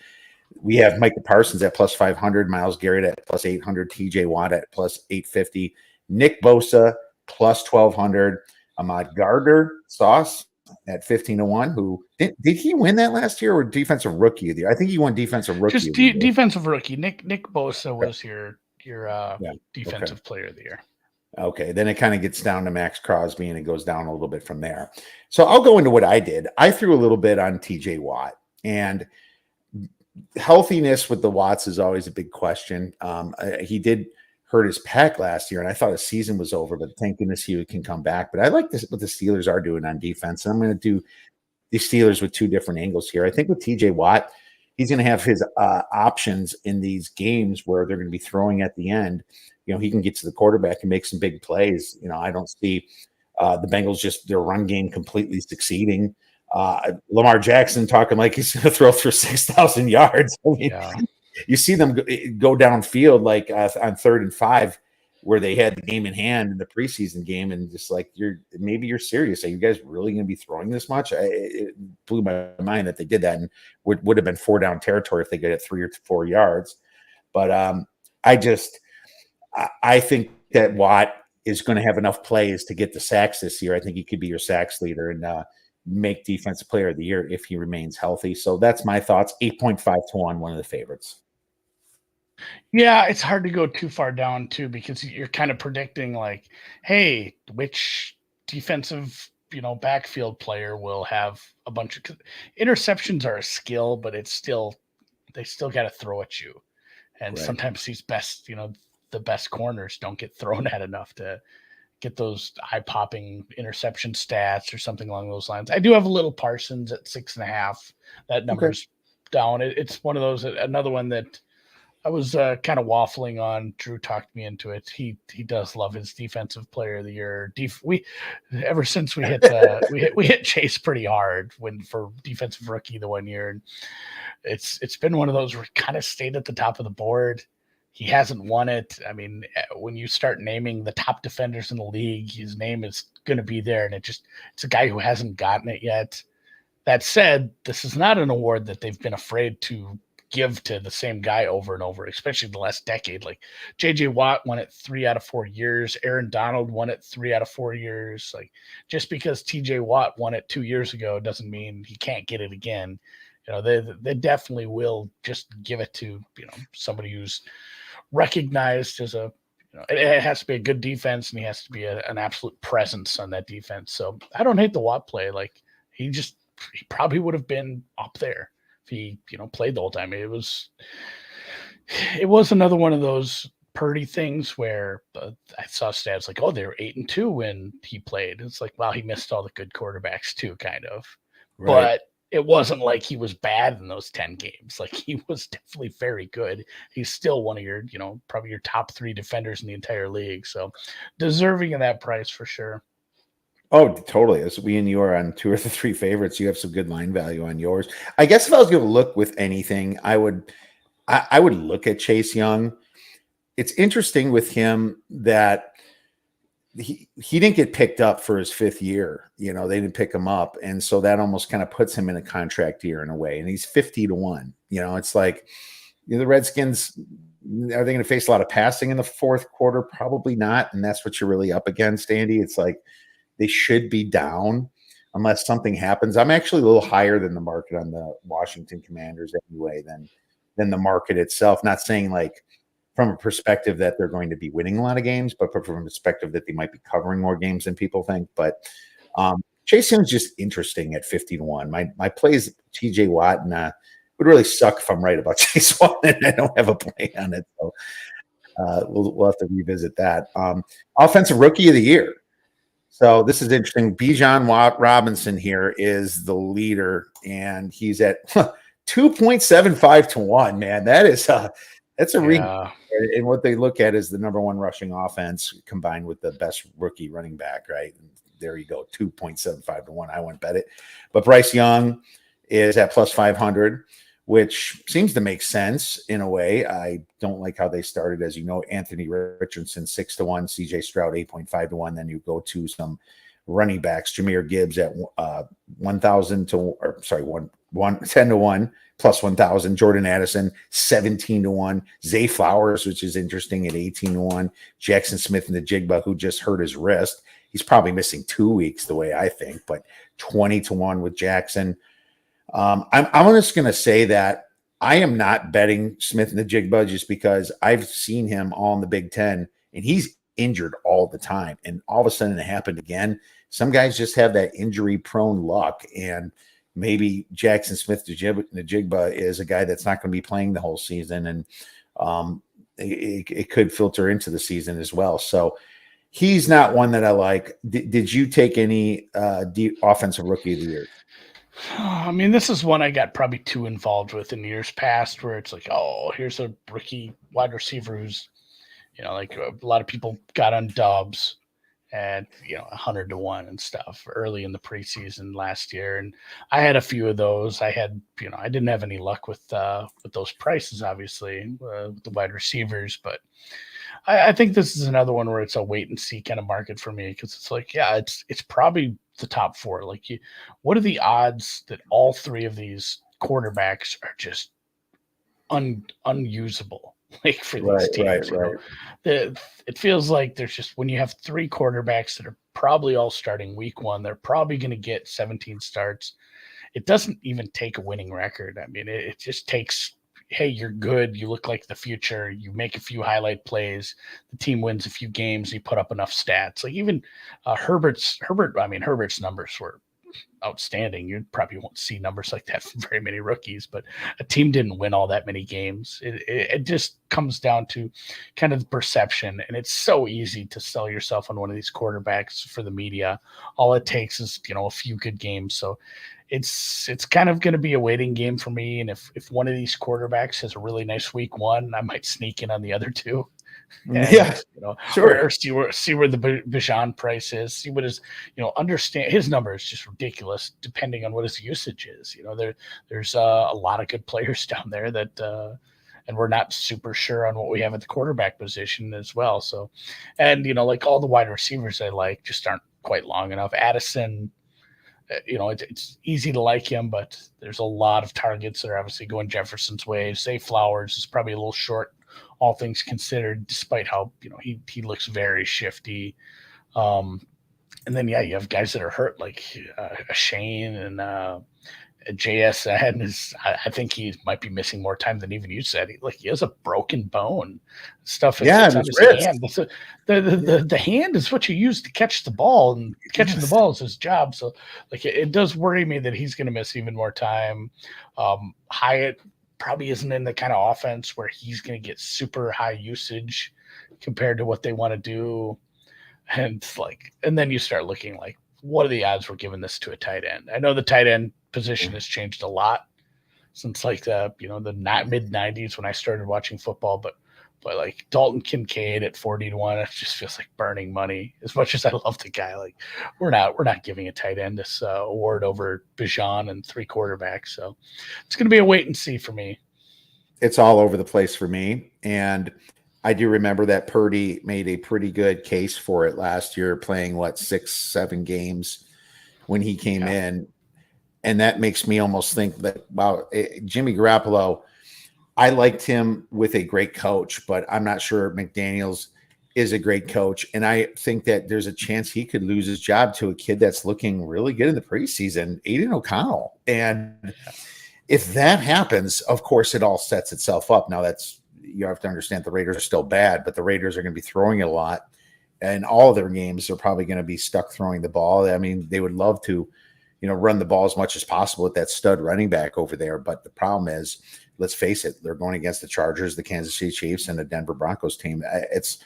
We have Micah Parsons at plus 500, Myles Garrett at plus 800, TJ Watt at plus 850, Nick Bosa plus 1200, Ahmad Gardner Sauce at 15 to 1. Who did he win that last year or defensive rookie of the year? I think he won defensive rookie Just of the year. defensive rookie. Nick Bosa was your defensive player of the year. Okay, then it kind of gets down to Max Crosby and it goes down a little bit from there. So I'll go into what I did. I threw a little bit on TJ Watt, and healthiness with the Watts is always a big question. He did hurt his pec last year, and I thought his season was over, but thank goodness he can come back. But I like this, what the Steelers are doing on defense. And I'm going to do the Steelers with two different angles here. I think with TJ Watt, he's going to have his options in these games where they're going to be throwing at the end. You know, he can get to the quarterback and make some big plays. You know, I don't see the Bengals just their run game completely succeeding. Lamar Jackson talking like he's going to throw for 6,000 yards. I mean, you see them go downfield like on 3rd and 5 where they had the game in hand in the preseason game, and just like maybe you're serious. Are you guys really going to be throwing this much? It blew my mind that they did that, and would have been 4 down territory if they get it 3 or 4 yards. But I think that Watt is going to have enough plays to get the sacks this year. I think he could be your sacks leader and make defensive player of the year if he remains healthy. So that's my thoughts. 8.5 to 1, one of the favorites. Yeah, it's hard to go too far down too, because you're kind of predicting like, hey, which defensive, backfield player will have a bunch of interceptions are a skill, but they still got to throw at you. And Right. Sometimes these best, the best corners don't get thrown at enough to get those eye-popping interception stats or something along those lines. I do have a little Parsons at 6.5. That number's down. It's one of those, another one that I was kind of waffling on. Drew talked me into it. He does love his defensive player of the year. Ever since we hit we hit Chase pretty hard for defensive rookie the one year, and it's been one of those where he kind of stayed at the top of the board. He hasn't won it. I mean, when you start naming the top defenders in the league, his name is going to be there, and it's a guy who hasn't gotten it yet. That said, this is not an award that they've been afraid to give to the same guy over and over, especially the last decade. Like J.J. Watt won it 3 out of 4 years. Aaron Donald won it 3 out of 4 years. Like, just because T.J. Watt won it 2 years ago doesn't mean he can't get it again. They definitely will just give it to somebody who's recognized as it has to be a good defense, and he has to be an absolute presence on that defense. So I don't hate the Watt play. Like, he probably would have been up there if he played the whole time. It was another one of those Purdy things where I saw stats like, they were 8-2 when he played. It's like, wow, he missed all the good quarterbacks too, kind of. Right. But it wasn't like he was bad in those 10 games. Like, he was definitely very good. He's still one of your, probably your top 3 defenders in the entire league. So deserving of that price for sure. Oh, totally. As we and you are on 2 or 3 favorites, you have some good line value on yours. I guess if I was going to look with anything, I would look at Chase Young. It's interesting with him that he didn't get picked up for his 5th year. They didn't pick him up. And so that almost kind of puts him in a contract year in a way. And he's 50 to 1. It's like, the Redskins, are they going to face a lot of passing in the 4th quarter? Probably not. And that's what you're really up against, Andy. It's like they should be down unless something happens. I'm actually a little higher than the market on the Washington Commanders anyway than the market itself. Not saying like from a perspective that they're going to be winning a lot of games, but from a perspective that they might be covering more games than people think. But Chase Young's just interesting at 50 to 1. My play is TJ Watt, and would really suck if I'm right about Chase Watt and I don't have a play on it. So we'll have to revisit that. Offensive rookie of the year. So this is interesting. Bijan Robinson here is the leader, and he's at 2.75 to 1. Man, that's a read. And what they look at is the number 1 rushing offense combined with the best rookie running back, right? And there you go, 2.75 to 1. I wouldn't bet it. But Bryce Young is at plus 500, which seems to make sense in a way. I don't like how they started. As you know, Anthony Richardson 6 to 1, CJ Stroud 8.5 to 1. Then you go to some running backs, Jahmyr Gibbs at 10 to 1, plus 1,000. Jordan Addison, 17-1. Zay Flowers, which is interesting, at 18-1. Jackson Smith and the Jigba, who just hurt his wrist. He's probably missing 2 weeks, the way I think, but 20-1 with Jackson. I'm just going to say that I am not betting Smith and the Jigba just because I've seen him all in the Big Ten, and he's injured all the time. And all of a sudden it happened again. Some guys just have that injury-prone luck, and maybe Jackson Smith the Jigba is a guy that's not going to be playing the whole season, and it could filter into the season as well. So he's not one that I like. Did you take any offensive rookie of the year? I mean, this is one I got probably too involved with in years past, where it's like, oh, here's a rookie wide receiver who's, like a lot of people got on Dobbs at 100-1 and stuff early in the preseason last year, and I had a few of those. I had, I didn't have any luck with those prices, obviously, with the wide receivers, but I think this is another one where it's a wait and see kind of market for me, because it's like, yeah, it's probably the top four. Like, what are the odds that all three of these quarterbacks are just unusable? Like for these teams, right. It feels like there's just, when you have three quarterbacks that are probably all starting week one, they're probably going to get 17 starts. It doesn't even take a winning record. I mean, it just takes, hey, you're good, you look like the future, you make a few highlight plays, the team wins a few games, you put up enough stats. Like even Herbert's numbers were outstanding. You probably won't see numbers like that from very many rookies, but a team didn't win all that many games. It just comes down to kind of the perception, and it's so easy to sell yourself on one of these quarterbacks for the media. All it takes is a few good games. So it's kind of going to be a waiting game for me. And if one of these quarterbacks has a really nice week one, I might sneak in on the other two. And, sure. Or see where the Bijan price is, see what his, understand his number is just ridiculous depending on what his usage is. There's a lot of good players down there that, and we're not super sure on what we have at the quarterback position as well. So, and, like all the wide receivers I like just aren't quite long enough. Addison, it's easy to like him, but there's a lot of targets that are obviously going Jefferson's way. Zay Flowers is probably a little short, all things considered, despite how he looks very shifty. And then you have guys that are hurt, like Shane and JS. I think he might be missing more time than even you said. He has a broken bone. Stuff. It's on his hand. The hand is what you use to catch the ball, and catching the ball is his job. So, it does worry me that he's going to miss even more time. Hyatt probably isn't in the kind of offense where he's going to get super high usage compared to what they want to do. And then you start looking like, what are the odds we're giving this to a tight end? I know the tight end position has changed a lot since the mid 90s when I started watching football, but like Dalton Kincaid at 40-1, it just feels like burning money. As much as I love the guy, we're not giving a tight end this award over Bijan and three quarterbacks. So it's going to be a wait and see for me. It's all over the place for me. And I do remember that Purdy made a pretty good case for it last year, playing 6-7 games when he came in. And that makes me almost think that, wow, Jimmy Garoppolo, I liked him with a great coach, but I'm not sure McDaniels is a great coach. And I think that there's a chance he could lose his job to a kid that's looking really good in the preseason, Aiden O'Connell. And if that happens, of course, it all sets itself up. Now you have to understand the Raiders are still bad, but the Raiders are going to be throwing it a lot. And all of their games are probably going to be stuck throwing the ball. I mean, they would love to, run the ball as much as possible with that stud running back over there. But the problem is, let's face it, they're going against the Chargers, the Kansas City Chiefs, and the Denver Broncos team. It's,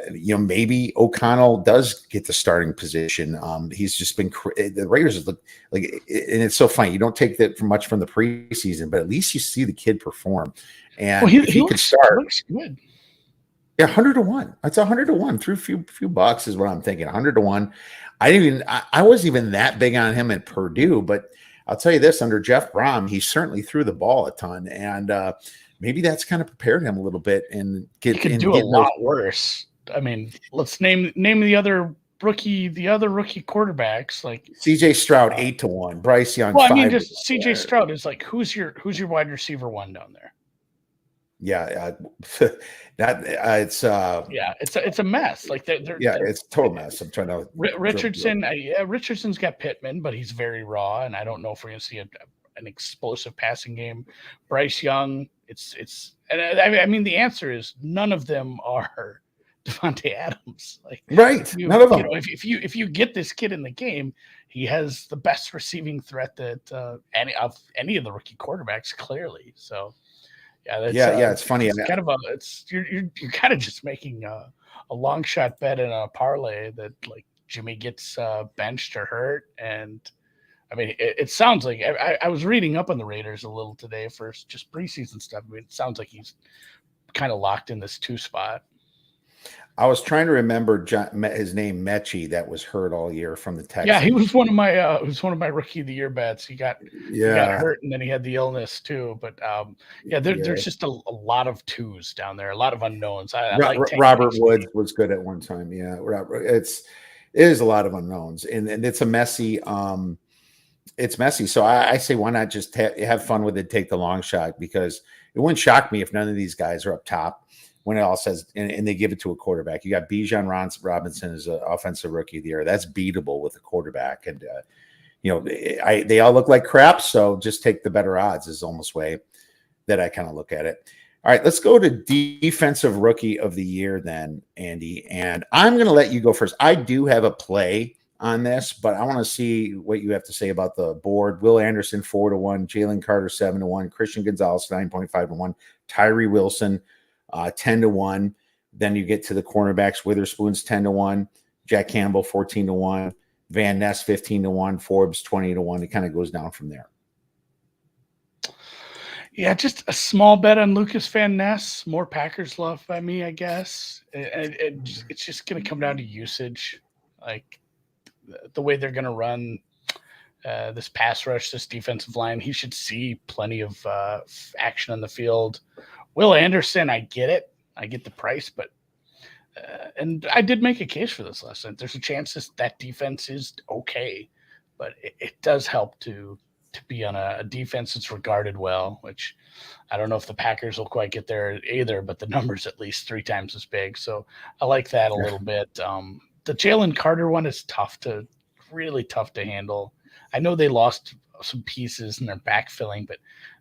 maybe O'Connell does get the starting position. He's just been the Raiders look like, and it's so funny. You don't take that from much from the preseason, but at least you see the kid perform. And he could start. Looks good. Yeah, 100-1. That's 100-1 through few bucks is what I'm thinking. 100-1. I wasn't even that big on him at Purdue, but I'll tell you this: under Jeff Brom, he certainly threw the ball a ton, and maybe that's kind of prepared him a little bit. And he could do a lot worse. I mean, let's name the other the other rookie quarterbacks, like CJ Stroud 8-1, Bryce Young. well, I mean, 5 just CJ Stroud is like who's your wide receiver one down there? Yeah, that it's Yeah, it's a mess. Like they're it's a total mess. I'm trying to Richardson. Richardson's got Pittman, but he's very raw, and I don't know if we're going to see an explosive passing game. Bryce Young, and I mean the answer is none of them are Devontae Adams. Like right, none of them. You know, if you get this kid in the game, he has the best receiving threat that any of the rookie quarterbacks clearly. So. Yeah, it's funny. It's kind of you're kind of just making a long shot bet in a parlay that like Jimmy gets benched or hurt, and I mean it sounds like I was reading up on the Raiders a little today for just preseason stuff. I mean, it sounds like he's kind of locked in this 2 spot. I was trying to remember his name, Mechie, that was hurt all year from the Texans. Yeah, he was one of my rookie of the year bets. He got hurt and then he had the illness too. But there's just a lot of 2s down there, a lot of unknowns. I like Robert Woods was good at one time. Yeah, it is a lot of unknowns, and it's a messy. It's messy. So I say, why not just have fun with it? Take the long shot, because it wouldn't shock me if none of these guys are up top when it all says, and they give it to a quarterback. You got Bijan Robinson as an offensive rookie of the year. That's beatable with a quarterback. And, they all look like crap. So just take the better odds is almost way that I kind of look at it. All right, let's go to defensive rookie of the year then, Andy. And I'm going to let you go first. I do have a play on this, but I want to see what you have to say about the board. Will Anderson 4-1, Jalen Carter 7-1, Christian Gonzalez 9.5-1, Tyree Wilson 10-1. Then you get to the cornerbacks. Witherspoon's 10-1, Jack Campbell 14-1, Van Ness 15-1, Forbes 20-1. It kind of goes down from there. Yeah, just a small bet on Lucas Van Ness. More Packers love by me, I guess. It's just going to come down to usage, like the way they're going to run this pass rush, this defensive line. He should see plenty of action on the field. Will Anderson, I get it. I get the price, but and I did make a case for this last night. There's a chance that defense is okay, but it does help to be on a defense that's regarded well, which I don't know if the Packers will quite get there either, but the number's at least 3 times as big. So I like that a little bit. The Jalen Carter one is really tough to handle. I know they lost some pieces and they're backfilling, but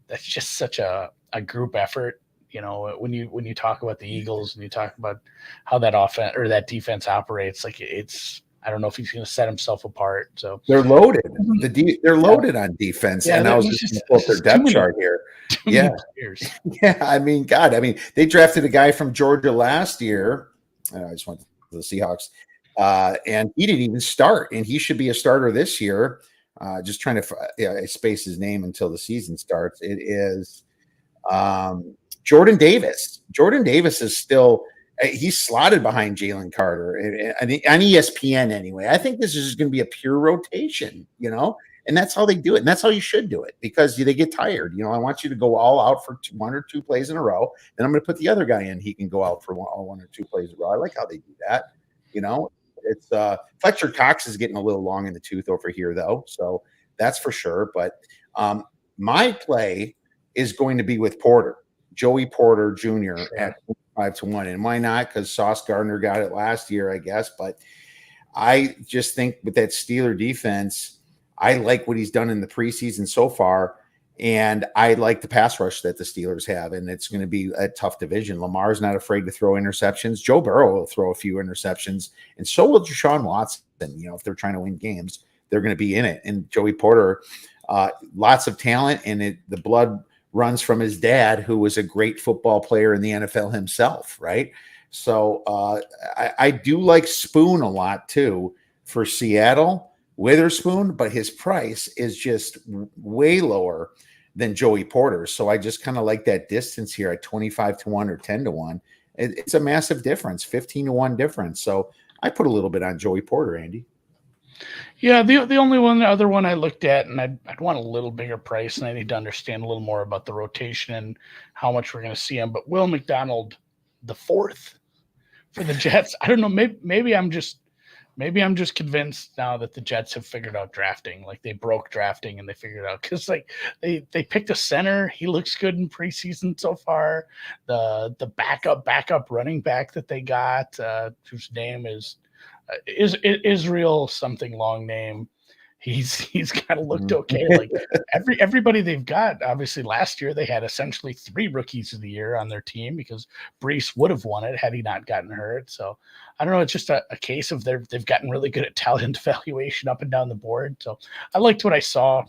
that's just such a group effort. You know, when you talk about the Eagles and you talk about how that offense or that defense operates, like I don't know if he's going to set himself apart. So they're loaded. They're loaded on defense, and I was just going to put their depth chart here. Yeah, I mean, God, they drafted a guy from Georgia last year. I just went to the Seahawks, and he didn't even start, and he should be a starter this year. Just trying to space his name until the season starts. It is Jordan Davis. Jordan Davis is still he's slotted behind Jalen Carter on ESPN anyway. I think this is just going to be a pure rotation, and that's how they do it. And that's how you should do it, because they get tired. I want you to go all out for 1 or 2 plays in a row. Then I'm going to put the other guy in. He can go out for 1 or 2 plays in a row. I like how they do that. It's Fletcher Cox is getting a little long in the tooth over here though. So that's for sure. But my play is going to be with Joey Porter Jr. at 5-1. And why not? Because Sauce Gardner got it last year, I guess. But I just think with that Steeler defense, I like what he's done in the preseason so far. And I like the pass rush that the Steelers have. And it's going to be a tough division. Lamar's not afraid to throw interceptions. Joe Burrow will throw a few interceptions. And so will Deshaun Watson. If they're trying to win games, they're going to be in it. And Joey Porter, lots of talent, and the blood runs from his dad, who was a great football player in the NFL himself, right? So I do like Spoon a lot too for Seattle, Witherspoon, but his price is just way lower than Joey Porter. So I just kind of like that distance here at 25-1 or 10-1. It's a massive difference, 15-1 difference. So I put a little bit on Joey Porter, Andy. Yeah, the other one I looked at, and I'd want a little bigger price, and I need to understand a little more about the rotation and how much we're going to see him. But Will McDonald, the 4th for the Jets, I don't know. Maybe I'm just Maybe I'm just convinced now that the Jets have figured out drafting. Like they broke drafting and they figured out because like they picked a center. He looks good in preseason so far. The backup running back that they got, whose name is Israel something long name. He's kind of looked okay. Like everybody they've got. Obviously, last year they had essentially 3 rookies of the year on their team because Brees would have won it had he not gotten hurt. So I don't know. It's just a case of they've gotten really good at talent evaluation up and down the board. So I liked what I saw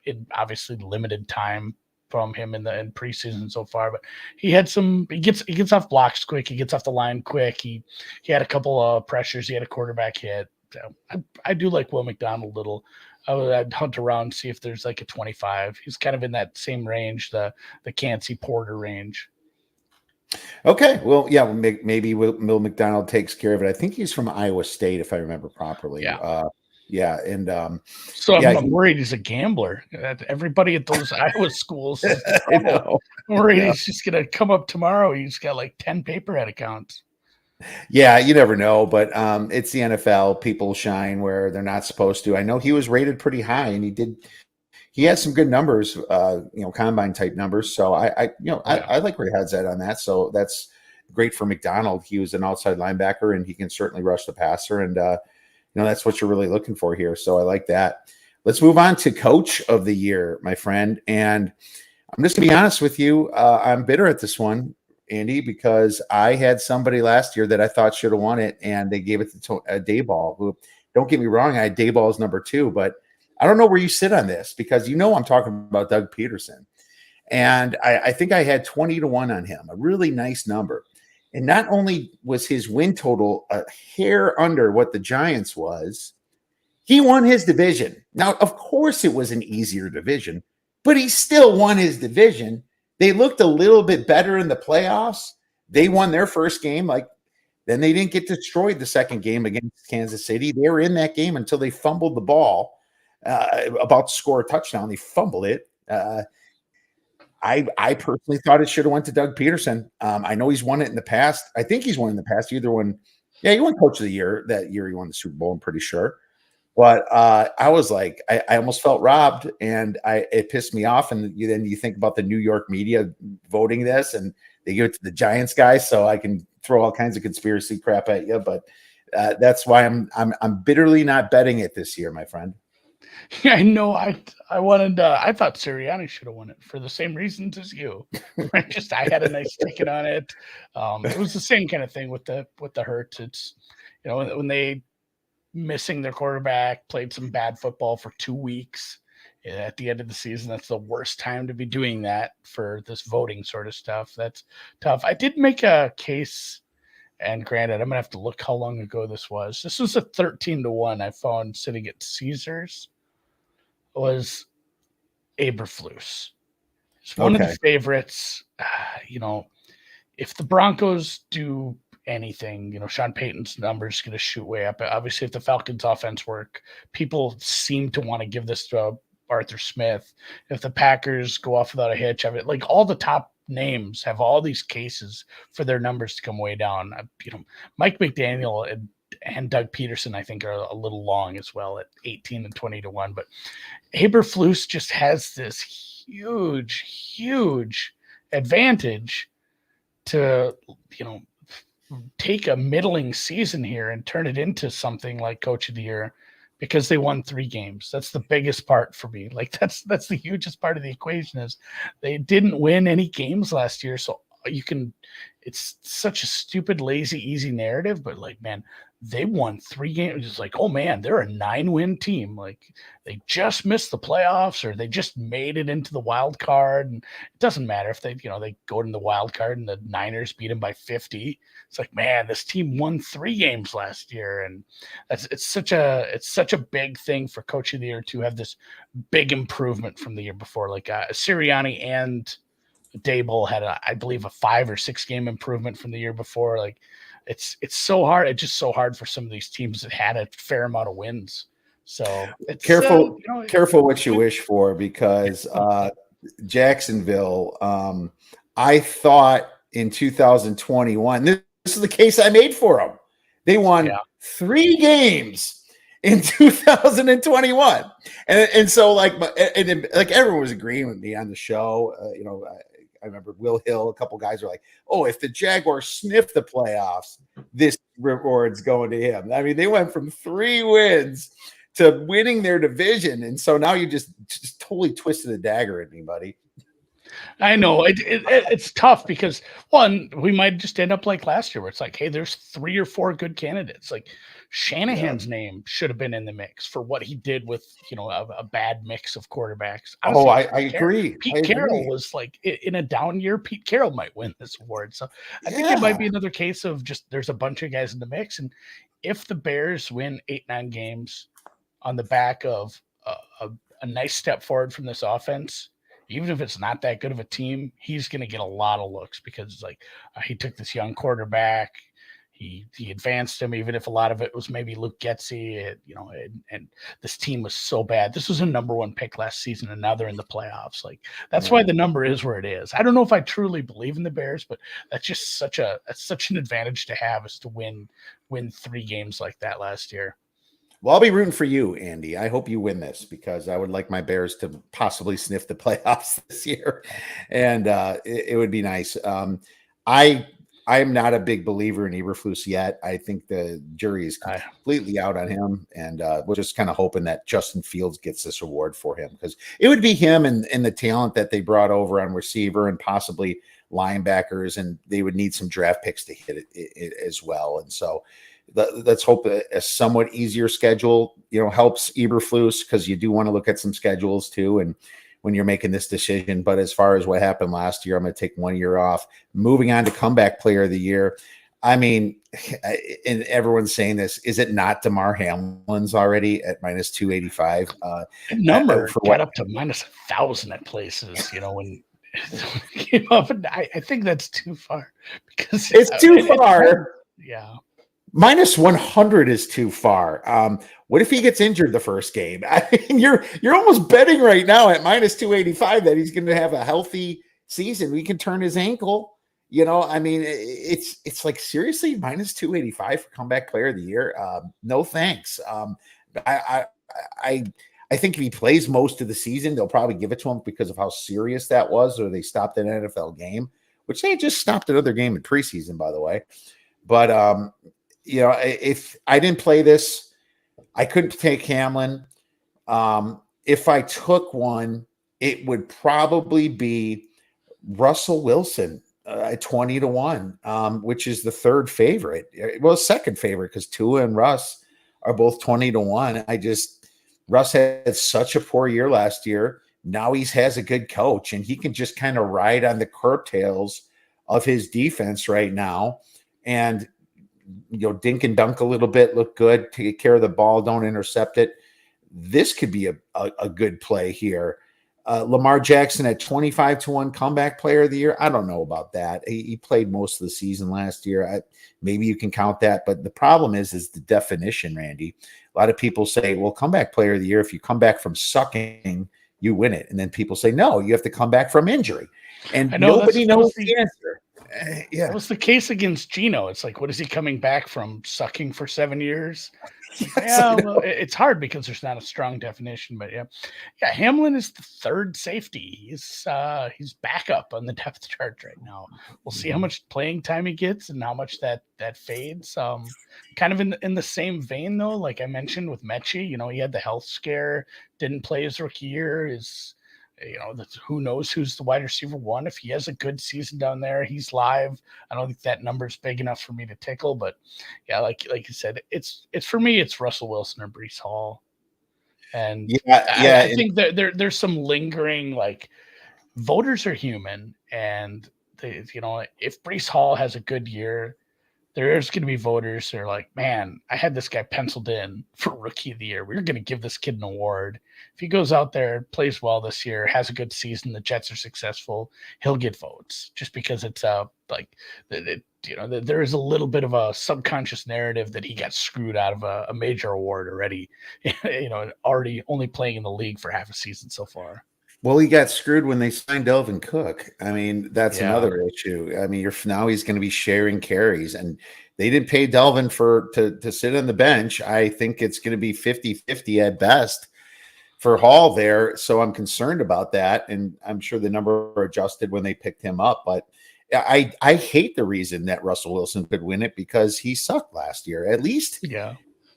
in obviously limited time from him in preseason so far, but he gets off blocks quick. He gets off the line quick. He had a couple of pressures. He had a quarterback hit. So I do like Will McDonald a little. I'd hunt around, see if there's like a 25. He's kind of in that same range, the Cansey Porter range. Okay. Well, yeah, maybe Will McDonald takes care of it. I think he's from Iowa State, if I remember properly. Yeah. Yeah. And so I'm worried he's a gambler. Everybody at those Iowa schools is in trouble. I'm worried he's just going to come up tomorrow. He's got like 10 paperhead accounts. Yeah, you never know, but it's the NFL. People shine where they're not supposed to. I know he was rated pretty high, and he had some good numbers, combine type numbers. So I like where he head's at on that. So that's great for McDonald. He was an outside linebacker, and he can certainly rush the passer, and that's what you're really looking for here. So I like that. Let's move on to Coach of the Year, my friend. And I'm just gonna be honest with you. I'm bitter at this one, Andy, because I had somebody last year that I thought should have won it, and they gave it to Dayball, who, don't get me wrong, I had Dayball as number 2, but I don't know where you sit on this because I'm talking about Doug Peterson. And I think I had 20-1 on him, a really nice number. And not only was his win total a hair under what the Giants was, he won his division. Now, of course, it was an easier division, but he still won his division. They looked a little bit better in the playoffs. They won their first game. Then they didn't get destroyed the second game against Kansas City. They were in that game until they fumbled the ball, about to score a touchdown. They fumbled it. I personally thought it should have went to Doug Peterson. I know he's won it in the past. I think he's won in the past. Either one. Yeah, he won Coach of the Year that year. He won the Super Bowl, I'm pretty sure. But I was like, I almost felt robbed, and it pissed me off. And then you think about the New York media voting this, and they give it to the Giants guy, so I can throw all kinds of conspiracy crap at you. But that's why I'm bitterly not betting it this year, my friend. Yeah, I know. I thought Sirianni should have won it for the same reasons as you. I had a nice ticket on it. It was the same kind of thing with the Hurts. It's when they missing their quarterback, played some bad football for 2 weeks at the end of the season. That's the worst time to be doing that for this voting sort of stuff. That's tough. I did make a case, and granted, I'm gonna have to look how long ago this was. This was a 13-1 I found sitting at Caesars. Was Eberflus. It's one of the favorites. If the Broncos do anything, Sean Payton's numbers going to shoot way up. Obviously, if the Falcons' offense work, people seem to want to give this to Arthur Smith. If the Packers go off without a hitch, all the top names have all these cases for their numbers to come way down. Mike McDaniel and Doug Peterson, I think, are a little long as well at 18 and 20-1. But Eberflus just has this huge advantage to, take a middling season here and turn it into something like Coach of the Year because they won 3 games. That's the biggest part for me. That's the hugest part of the equation is they didn't win any games last year. So it's such a stupid, lazy, easy narrative, but man, they won 3 games. It's like, oh man, they're a 9-win team. They just missed the playoffs or they just made it into the wild card. And it doesn't matter if they go in the wild card and the Niners beat them by 50. It's like, man, this team won 3 games last year. And it's such a big thing for Coach of the Year to have this big improvement from the year before. Sirianni and Daboll had I believe a 5 or 6 game improvement from the year before. It's so hard. It's just so hard for some of these teams that had a fair amount of wins. So it's careful what you wish for, because Jacksonville, I thought in 2021, this is the case I made for them. They won 3 games in 2021. And so like everyone was agreeing with me on the show. I remember Will Hill, a couple guys were like, oh, if the Jaguars sniff the playoffs, this reward's going to him. I mean, they went from 3 wins to winning their division. And so now you just totally twisted a dagger at me, buddy. I know it's tough because one, we might just end up like last year where it's like, hey, there's 3 or 4 good candidates. Like Shanahan's name should have been in the mix for what he did with, a bad mix of quarterbacks. Honestly, I agree. Pete Carroll was like in a down year. Pete Carroll might win this award. So I think it might be another case of just there's a bunch of guys in the mix. And if the Bears win 8-9 games on the back of a nice step forward from this offense, even if it's not that good of a team, he's going to get a lot of looks because he took this young quarterback. He advanced him, even if a lot of it was maybe Luke Getsy, and this team was so bad. This was a number 1 pick last season, and now they're in the playoffs. Like that's why the number is where it is. I don't know if I truly believe in the Bears, but that's just such an advantage to have is to win 3 games like that last year. Well, I'll be rooting for you, Andy. I hope you win this because I would like my Bears to possibly sniff the playoffs this year, and it would be nice. I'm not a big believer in Eberflus yet. I think the jury is completely out on him, and we're just kind of hoping that Justin Fields gets this award for him because it would be him and the talent that they brought over on receiver and possibly linebackers, and they would need some draft picks to hit it as well. And so let's hope a somewhat easier schedule, helps Eberflus because you do want to look at some schedules too. And when you're making this decision, but as far as what happened last year, I'm going to take 1 year off. Moving on to comeback player of the year. I mean, and everyone's saying this, is it not DeMar Hamlin's already at minus 285? Number got up to minus 1,000 at places, when it came up. And I think that's too far because it's too far. Yeah. Minus 100 is too far. What if he gets injured the first game? I mean, you're almost betting right now at minus 285 that he's going to have a healthy season. We can turn his ankle. I mean, it's like seriously minus 285 for comeback player of the year. No thanks. I think if he plays most of the season, they'll probably give it to him because of how serious that was, or they stopped an NFL game, which they just stopped another game in preseason, by the way. But if I didn't play this, I couldn't take Hamlin. If I took one, it would probably be Russell Wilson at 20-1, which is the third favorite. Well, second favorite because Tua and Russ are both 20-1. Russ had such a poor year last year. Now he has a good coach, and he can just kind of ride on the curtails of his defense right now. And dink and dunk a little bit, look good, take care of the ball, don't intercept it. This could be a good play here. Lamar Jackson at 25-1 comeback player of the year. I don't know about that. He played most of the season last year. Maybe you can count that, but the problem is the definition, Randy. A lot of people say, well, comeback player of the year, if you come back from sucking, you win it. And then people say, no, you have to come back from injury. And nobody knows the answer. That was the case against Geno. It's like, what is he coming back from? Sucking for 7 years? Well, it's hard because there's not a strong definition, but yeah, Hamlin is the third safety. He's backup on the depth chart right now. We'll see how much playing time he gets and how much that fades. Kind of in the same vein though, like I mentioned with Mechie, he had the health scare, didn't play his rookie year. Who knows who's the wide receiver one. If he has a good season down there, he's live. I don't think that number's big enough for me to tickle, but yeah, like you said, it's for me, it's Russell Wilson or Breece Hall. And I think that there's some lingering, like, voters are human, and if Breece Hall has a good year, there's going to be voters who are like, man, I had this guy penciled in for rookie of the year. We're going to give this kid an award. If he goes out there, plays well this year, has a good season, the Jets are successful, he'll get votes just because it's there is a little bit of a subconscious narrative that he got screwed out of a major award already, already only playing in the league for half a season so far. Well, he got screwed when they signed Delvin Cook. I mean, that's Yeah. another issue. I mean, now he's going to be sharing carries, and they didn't pay Delvin to sit on the bench. I think it's going to be 50-50 at best for Hall there. So I'm concerned about that. And I'm sure the number adjusted when they picked him up. But I hate the reason that Russell Wilson could win it because he sucked last year. Yeah.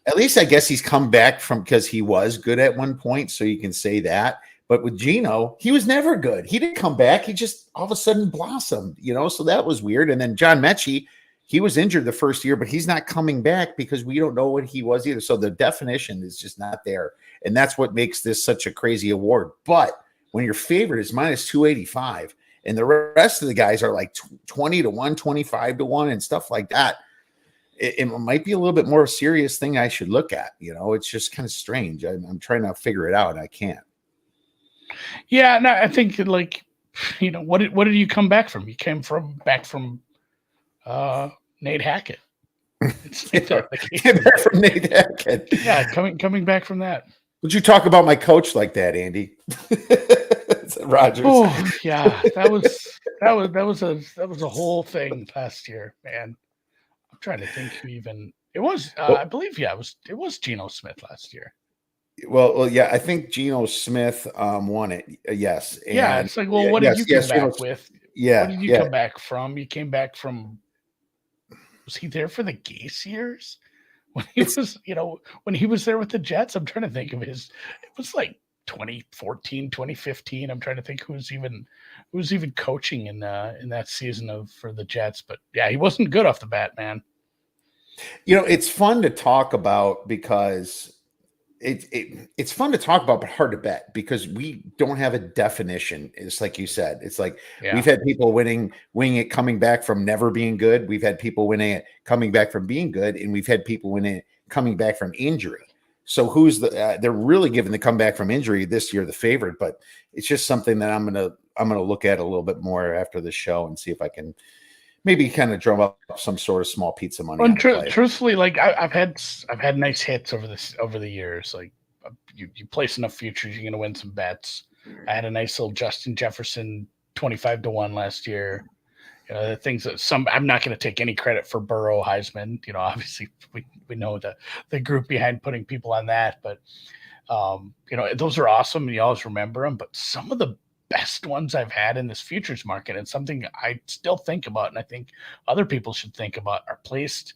At least I guess he's come back from because he was good at one point. So you can say that. But with Geno, he was never good. He didn't come back. He just all of a sudden blossomed, so that was weird. And then John Mechie, he was injured the first year, but he's not coming back because we don't know what he was either. So the definition is just not there. And that's what makes this such a crazy award. But when your favorite is minus 285 and the rest of the guys are like 20 to 1, 25 to 1 and stuff like that, it might be a little bit more serious thing I should look at. It's just kind of strange. I'm trying to figure it out and I can't. Yeah, no, I think what did you come back from? You came back from Nate Hackett. Came back from Nate Hackett. Yeah, coming back from that. Would you talk about my coach like that, Andy? Rogers. Oh yeah, that was a whole thing last year, man. I'm trying to think who even it was. I believe it was Geno Smith last year. Well, yeah, I think Geno Smith won it. Yes. And yeah, it's like, well, what did you come back with? Yeah. What did you come back from? You came back from. Was he there for the Gase years? When he was there with the Jets? I'm trying to think of his. It was like 2014, 2015. I'm trying to think who was even coaching in that season for the Jets. But yeah, he wasn't good off the bat, man. It's fun to talk about because it's fun to talk about, but hard to bet because we don't have a definition. It's like you said, it's like we've had people winning it coming back from never being good. We've had people winning it coming back from being good, and we've had people winning it coming back from injury. So who's they're really giving the comeback from injury this year the favorite, but it's just something that I'm gonna look at a little bit more after the show and see if I can maybe kind of drum up some sort of small pizza money. Well, truthfully, like I've had nice hits over the years. Like you place enough futures, you're gonna win some bets. I had a nice little Justin Jefferson 25 to 1 last year. The things that I'm not going to take any credit for Burrow, Heisman. Obviously we know the group behind putting people on that, but those are awesome and you always remember them. But some of the best ones I've had in this futures market, and something I still think about, and I think other people should think about, are placed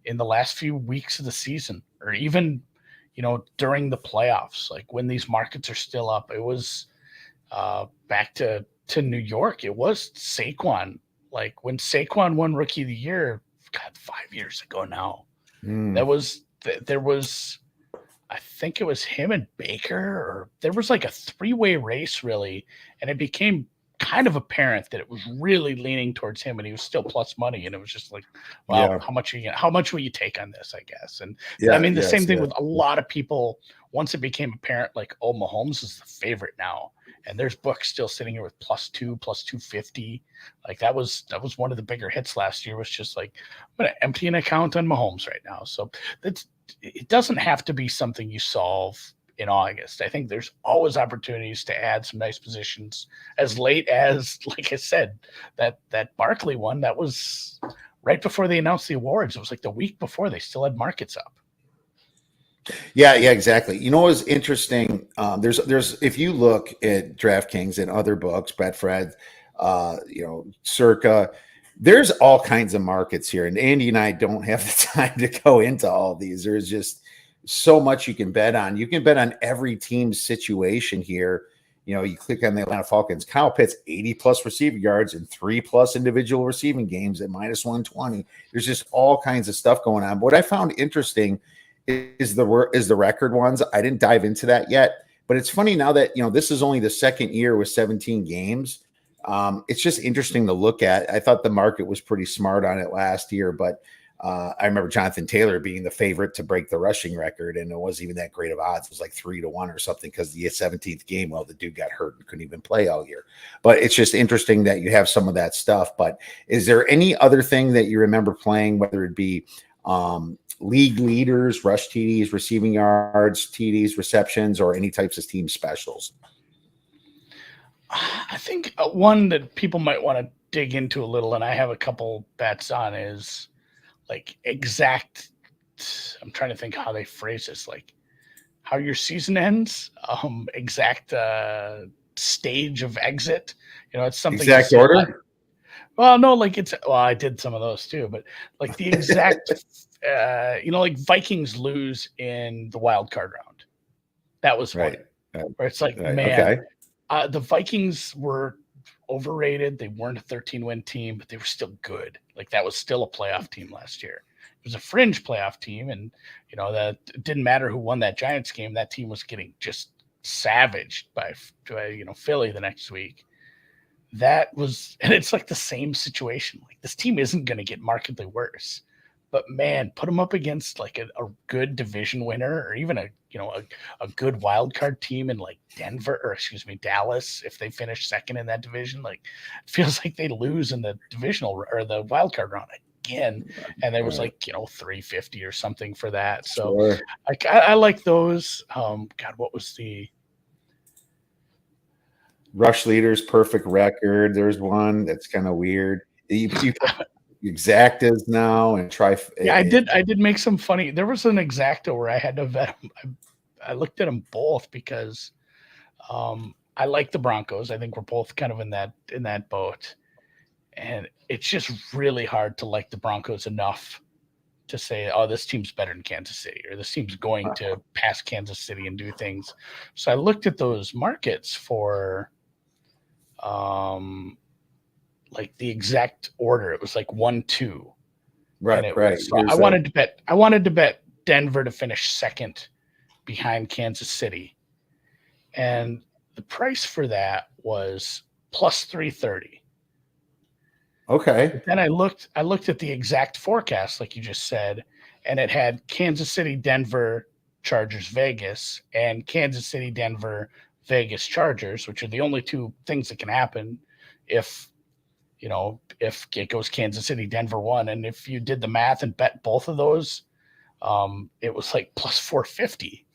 in the last few weeks of the season, or even, during the playoffs, like when these markets are still up. It was back to New York. It was Saquon. Like when Saquon won Rookie of the Year, God, 5 years ago now. There was I think it was him and Baker, or there was like a 3-way race really, and it became kind of apparent that it was really leaning towards him, and he was still plus money, and it was just like, well, how much will you take on this, I guess? And the same thing with a lot of people. Once it became apparent, like, oh, Mahomes is the favorite now, and there's books still sitting here with plus 250. Like that was one of the bigger hits last year. Was just like, I'm going to empty an account on Mahomes right now. So it doesn't have to be something you solve in August. I think there's always opportunities to add some nice positions as late as, like I said, that Barkley one, that was right before they announced the awards. It was like the week before they still had markets up. Yeah, exactly. What was interesting? There's if you look at DraftKings and other books, Betfred, Circa, there's all kinds of markets here, and Andy and I don't have the time to go into all of these. There's just so much you can bet on. You can bet on every team's situation here. You click on the Atlanta Falcons. Kyle Pitts, 80 plus receiving yards and 3+ individual receiving games at minus 120. There's just all kinds of stuff going on. But what I found interesting is the record ones. I didn't dive into that yet, but it's funny now that this is only the second year with 17 games. It's just interesting to look at. I thought the market was pretty smart on it last year, but I remember Jonathan Taylor being the favorite to break the rushing record, and it wasn't even that great of odds. It was like 3 to 1 or something because the 17th game, the dude got hurt and couldn't even play all year. But it's just interesting that you have some of that stuff. But is there any other thing that you remember playing, whether it be league leaders, rush TDs, receiving yards, TDs, receptions, or any types of team specials? I think one that people might want to dig into a little, and I have a couple bets on, is like exact. I'm trying to think how they phrase this, like how your season ends, exact stage of exit. It's something you Exact see a lot. order? Well, no, like I did some of those too, but like the exact, like Vikings lose in the wild card round. That was one Right. Right. where it's like, Right. man, Okay. the Vikings were overrated. They weren't a 13-win team, but they were still good. Like that was still a playoff team last year. It was a fringe playoff team, and that it didn't matter who won that Giants game. That team was getting just savaged by Philly the next week. That was, and it's like the same situation. Like this team isn't going to get markedly worse, but man, put them up against like a good division winner, or even a good wild card team in like Denver, or excuse me, Dallas. If they finish second in that division, like it feels like they lose in the divisional or the wild card round again. And there was Right. like 350 or something for that. So Sure. like I like those. God, what was the Rush leaders, perfect record. There's one that's kind of weird. You exactas now and try. Yeah, I did make some funny. There was an exacta where I had to vet them. I looked at them both because I like the Broncos. I think we're both kind of in that boat, and it's just really hard to like the Broncos enough to say, "Oh, this team's better than Kansas City," or "This team's going to pass Kansas City and do things." So I looked at those markets for like the exact order. It was like 1-2. And Right. it Right. was, so I wanted to bet Denver to finish second behind Kansas City. And the price for that was plus 330. Okay. But then I looked at the exact forecast, like you just said, and it had Kansas City, Denver, Chargers, Vegas, and Kansas City, Denver, Vegas, Chargers, which are the only two things that can happen if if it goes Kansas City, Denver one. And if you did the math and bet both of those, it was like plus 450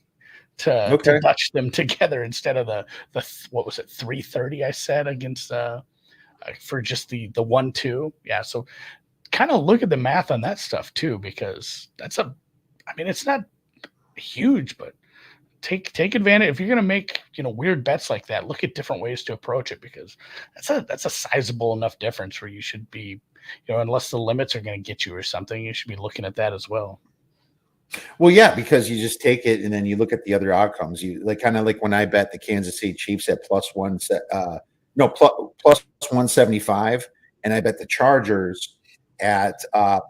to Okay. Dutch them together instead of the what was it, 330 I said against for just the 1-2. Yeah. So kind of look at the math on that stuff too, because it's not huge, but take advantage. If you're going to make weird bets like that, look at different ways to approach it, because that's a sizable enough difference where you should be, unless the limits are going to get you or something, you should be looking at that as well. Well, yeah, because you just take it and then you look at the other outcomes. You like kind of like when I bet the Kansas City Chiefs at plus 175, and I bet the Chargers at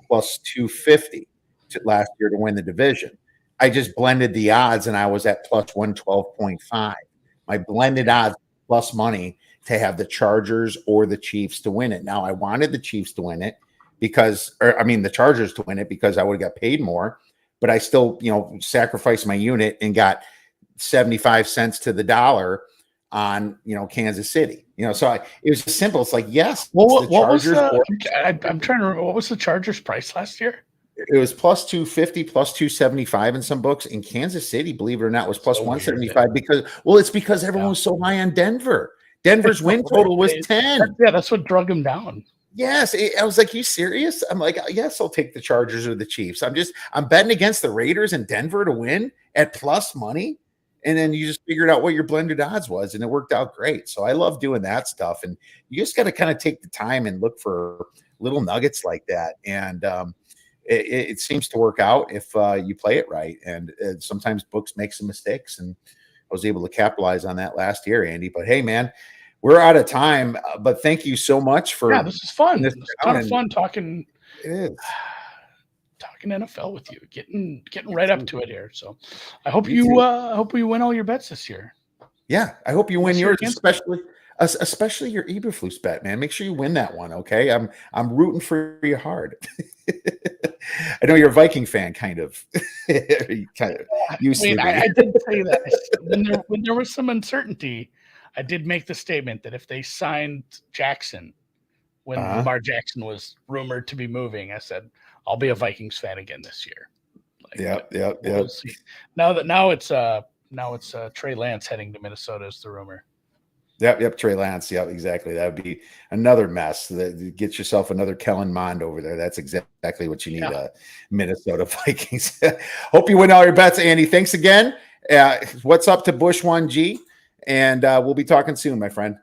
plus 250 last year to win the division. I just blended the odds and I was at plus 112.5. My blended odds plus money to have the Chargers or the Chiefs to win it. Now I wanted the Chiefs to win it the Chargers to win it because I would have got paid more, but I still, sacrificed my unit and got 75 cents to the dollar on, Kansas City. So it was simple. It's like, yes, Well, the what was Chargers. I'm trying to remember, what was the Chargers price last year? It was plus 250, plus 275 in some books. In Kansas City, believe it or not, was plus So 175 it's because everyone was so high on Denver. Denver's win total was 10. That's what drug him down. Yes. I was like, you serious? I'm like, yes, I'll take the Chargers or the Chiefs. I'm betting against the Raiders in Denver to win at plus money. And then you just figured out what your blended odds was, and it worked out great. So I love doing that stuff. And you just got to kind of take the time and look for little nuggets like that. And it seems to work out if you play it right. And sometimes books make some mistakes, and I was able to capitalize on that last year, Andy. But hey, man, we're out of time. But thank you so much for this is fun. this It's a ton of fun talking. It is. Talking NFL with you, getting right up to it here. So I hope you win all your bets this year. Yeah, I hope you win yours, especially your Eberflus bet, man. Make sure you win that one, okay? I'm rooting for you hard. I know you're a Viking fan, kind of. I did say that when there was some uncertainty. I did make the statement that if they signed Jackson when Lamar Jackson was rumored to be moving, I said I'll be a Vikings fan again this year. We'll see. Now it's Trey Lance heading to Minnesota is the rumor. Yep. Trey Lance. Yep, exactly. That would be another mess. Get yourself another Kellen Mond over there. That's exactly what you need. Minnesota Vikings. Hope you win all your bets, Andy. Thanks again. What's up to Bush 1G? And we'll be talking soon, my friend.